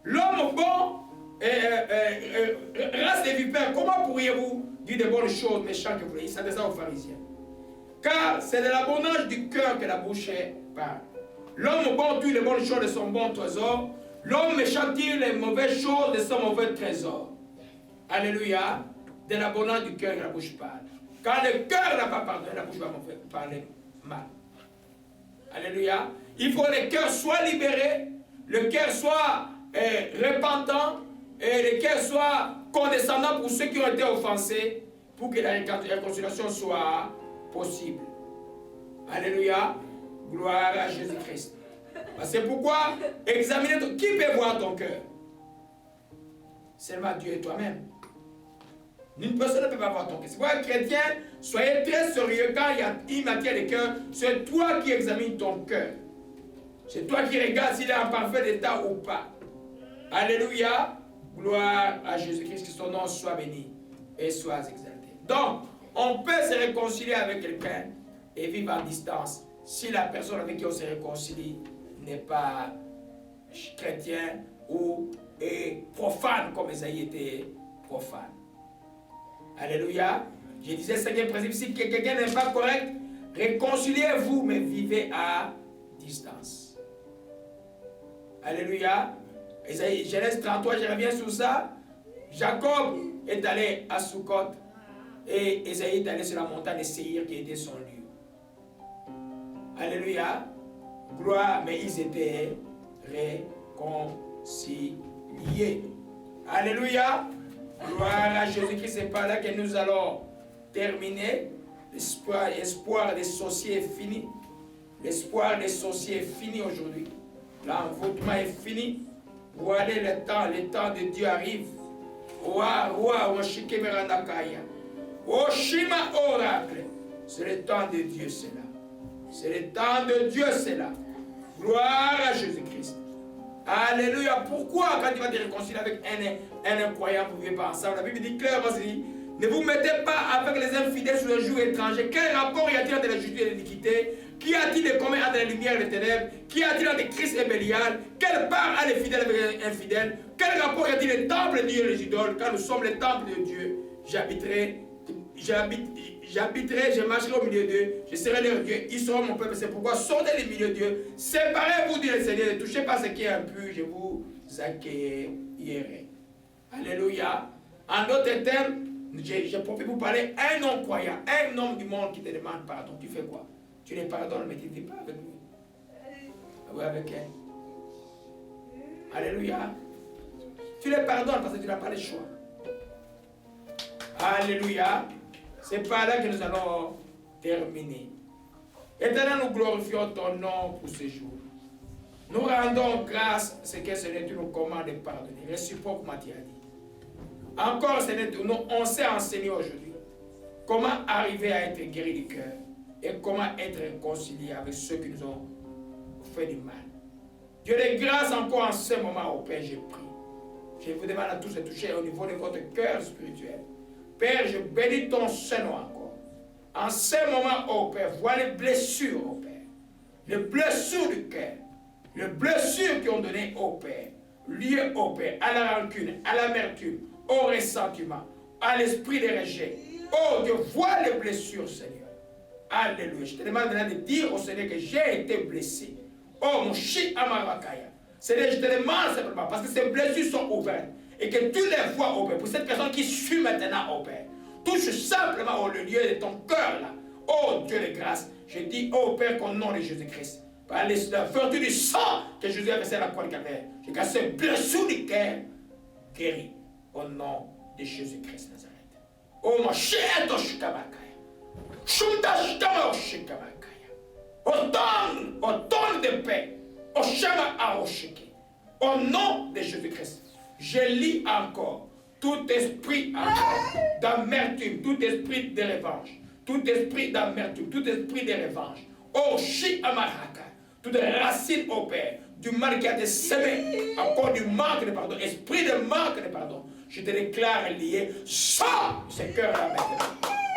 L'homme bon, race des vipères, comment pourriez-vous dire de bonnes choses méchantes que vous voulez? Il s'adresse aux pharisiens. Car c'est de l'abondance du cœur que la bouche parle. L'homme bon tire les bonnes choses de son bon trésor. L'homme méchant tire les mauvaises choses de son mauvais trésor. Alléluia. De l'abondance du cœur que la bouche parle. Quand le cœur n'a pas pardonné, la bouche va parler mal. Alléluia. Il faut que le cœur soit libéré, le cœur soit repentant, et le cœur soit condescendant pour ceux qui ont été offensés, pour que la réconciliation soit possible. Alléluia. Gloire à Jésus-Christ. C'est pourquoi examiner qui peut voir ton cœur? Seulement Dieu et toi-même. Une personne ne peut pas voir ton cœur. C'est pourquoi, chrétien, soyez très sérieux quand il y a une matière de cœur. C'est toi qui examines ton cœur. C'est toi qui regardes s'il est en parfait état ou pas. Alléluia. Gloire à Jésus-Christ, que son nom soit béni et soit exalté. Donc, on peut se réconcilier avec quelqu'un et vivre en distance si la personne avec qui on se réconcilie n'est pas chrétien ou est profane comme Esaïe était profane. Alléluia. Je disais, cinquième principe, si quelqu'un n'est pas correct, réconciliez-vous, mais vivez à distance. Alléluia. Esaïe, Genèse 33, je reviens sur ça. Jacob est allé à Sukkot et Esaïe est allé sur la montagne de Séhir qui était son lieu. Alléluia. Gloire, mais ils étaient réconciliés. Alléluia. Gloire à Jésus-Christ, c'est par là que nous allons terminer. L'espoir des sorciers est fini. L'espoir des sorciers est fini aujourd'hui. L'envoûtement est fini. Voilà le temps de Dieu arrive. Oracle. C'est le temps de Dieu, c'est là. C'est le temps de Dieu, c'est là. Gloire à Jésus-Christ. Alléluia. Pourquoi quand tu vas te réconcilier avec un incroyant, vous ne vivez pas ensemble? La Bible dit clairement, ne vous mettez pas avec les infidèles sur le jour étranger. Quel rapport y a-t-il entre la justice et l'iniquité? Qu'y a-t-il de commun entre la lumière et les ténèbres? Qu'y a-t-il entre Christ et Bélial? Quelle part a les fidèles avec les infidèles? Quel rapport y a-t-il le temple de Dieu et les idoles? Quand nous sommes le temple de Dieu, je marcherai au milieu d'eux, je serai leur Dieu, ils seront mon peuple. C'est pourquoi sortez du milieu d'eux, séparez-vous du Seigneur, ne touchez pas ce qui est impur, je vous accueillerai. Alléluia. En d'autres termes, j'ai profité pour parler un non-croyant, un homme du monde qui te demande pardon. Tu fais quoi? Tu les pardonnes, mais tu ne vis pas avec lui. Oui, avec elle. Alléluia. Tu les pardonnes parce que tu n'as pas le choix. Alléluia. C'est par là que nous allons terminer. Éternel, nous glorifions ton nom pour ce jour. Nous rendons grâce à ce que Seigneur tu nous commandes de pardonner. Réciproquement, tu as dit. Encore, Seigneur, on s'est enseigné aujourd'hui comment arriver à être guéri du cœur et comment être réconcilié avec ceux qui nous ont fait du mal. Dieu de grâce encore en ce moment, au Père, je prie. Je vous demande à tous de toucher au niveau de votre cœur spirituel. Père, je bénis ton Saint-Nom encore. En ce moment, oh Père, vois les blessures, oh Père. Les blessures du cœur. Les blessures qui ont donné, oh Père, liées, oh Père, à la rancune, à l'amertume, au ressentiment, à l'esprit de rejet. Oh Dieu, vois les blessures, Seigneur. Alléluia. Je te demande maintenant de dire au Seigneur que j'ai été blessé. Oh mon chi amarakaya. Seigneur, je te demande simplement, parce que ces blessures sont ouvertes, et que tu les vois, oh Père, pour cette personne qui suit maintenant, oh Père, touche simplement le lieu de ton cœur là. Oh Dieu de grâce, je dis, oh Père, qu'au nom de Jésus-Christ, par la vertu du sang que Jésus a versé à la croix de Calvaire, je casse ces blessures du cœur guéries au nom de Jésus-Christ Nazareth. Oh mon cher Toshikamakaya, Shumtashikamakaya, autant de paix, au nom de Jésus-Christ. Je lis encore tout esprit d'amertume, tout esprit de revanche, tout esprit d'amertume, tout esprit de revanche, oh chi amaraka, toute racine au Père, du mal qui a été semé, encore du manque de pardon, esprit de manque de pardon, je te déclare lié, sors de ce cœur-là maintenant,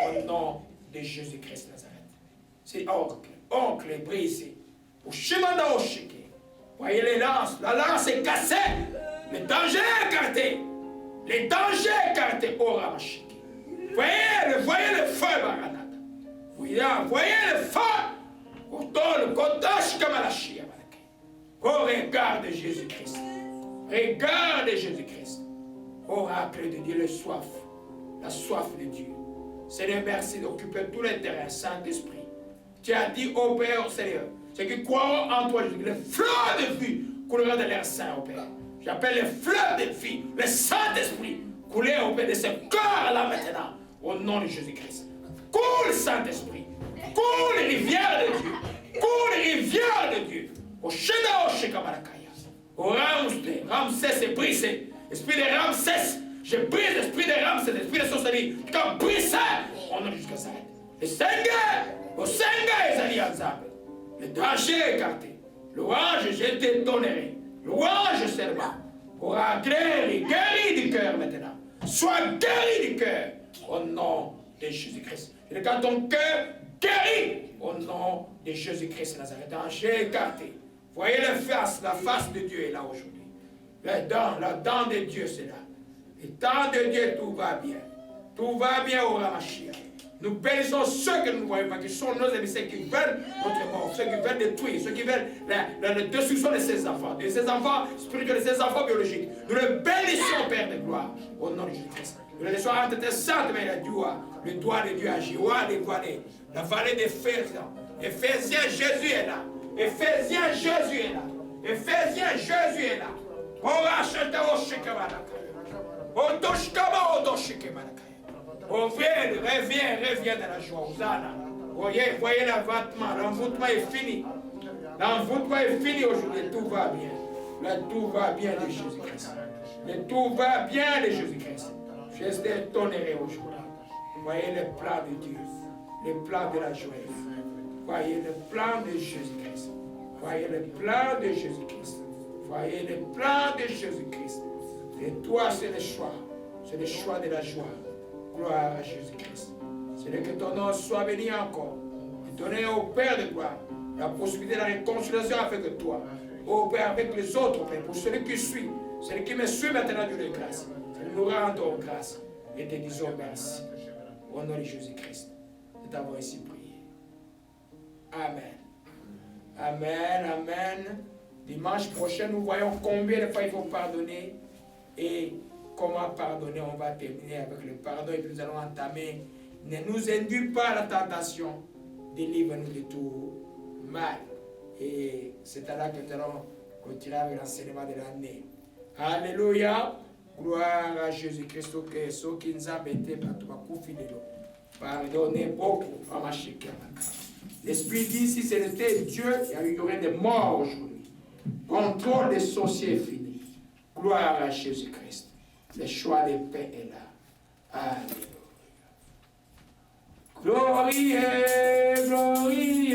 au nom de Jésus-Christ Nazareth. C'est oncle est brisé, au chemin d'Oshiki. Voyez les lances, la lance est cassée, le danger est écarté, les dangers écartés, oh Ramashiki. Voyez le feu, Baranata. Voyez le feu, le Kodash Kamalashia. Oh, regarde Jésus-Christ. Regarde Jésus-Christ. Oracle de Dieu, la soif de Dieu. Seigneur, merci d'occuper tous les terrains, Saint-Esprit. Tu as dit au Père, Seigneur, ceux qui croiront en toi, les fleurs de vie couleront de l'air saint, au Père. J'appelle les fleurs de vie, le Saint-Esprit, couler au Père de ce corps-là maintenant, au nom de Jésus-Christ. Coule, Saint-Esprit. Coule les rivières de Dieu. Coule les rivières de Dieu. Au Shena, au Shekamalakaya. Au Ramsès est brisé. Esprit de Ramsès, je brise l'esprit de Ramsès, l'esprit de sorcellerie. Tu as brisé. On a jusqu'à ça. Le Seigneur, au Seigneur, les alliances. Le danger est écarté. Louange, je t'ai toléré. Louange, servant. Aura guéri du cœur maintenant. Sois guéri du cœur. Au nom de Jésus-Christ. Et quand ton cœur guéri, au nom de Jésus-Christ Nazareth. Danger écarté. Voyez la face de Dieu est là aujourd'hui. La dent de Dieu c'est là. Le temps de Dieu, tout va bien. Tout va bien au Ramachia. Nous bénissons ceux que nous ne voyons pas, qui sont nos ennemis, ceux qui veulent notre mort, ceux qui veulent détruire, ceux qui veulent la destruction de ces enfants spirituels, de ces enfants biologiques. Nous les bénissons, Père de gloire, au nom de Jésus-Christ. Nous les laissons entre tes saintes mains, le doigt de Dieu agit, la vallée des Éphésiens. Éphésiens, Jésus est là. Éphésiens, Jésus est là. Éphésiens, Jésus est là. Oh, reviens dans la joie. Voyez l'envoûtement est fini. L'envoûtement est fini aujourd'hui. Tout va bien. Là, tout va bien de Jésus-Christ. Mais tout va bien de Jésus-Christ. Je suis toléré aujourd'hui. Voyez le plan de Dieu. Le plan de la joie. Voyez le plan de Jésus-Christ. Voyez le plan de Jésus-Christ. Voyez le plan de Jésus-Christ. Et toi, c'est le choix. C'est le choix de la joie. Gloire à Jésus-Christ. C'est que ton nom soit béni encore. Et donner au Père de gloire la possibilité de la réconciliation avec toi. Au Père, avec les autres, Père, pour celui qui suit. Celui qui me suit maintenant, Dieu de grâce. Nous rendons grâce et te disons merci. Au nom de Jésus-Christ. De t'avoir ici prié. Amen. Amen, amen. Dimanche prochain, nous voyons combien de fois il faut pardonner et comment pardonner. On va terminer avec le pardon et puis nous allons entamer. Ne nous induis pas à la tentation, délivre-nous de tout mal. Et c'est à là que nous allons continuer avec l'enseignement de l'année. Alléluia. Gloire à Jésus-Christ. Pardonnez beaucoup à ma chèque. L'Esprit dit, si c'était Dieu, il y aurait des morts aujourd'hui. Contrôle des sorciers est fini. Gloire à Jésus-Christ. Le choix de paix est là. Alléluia. Glorie, glorie.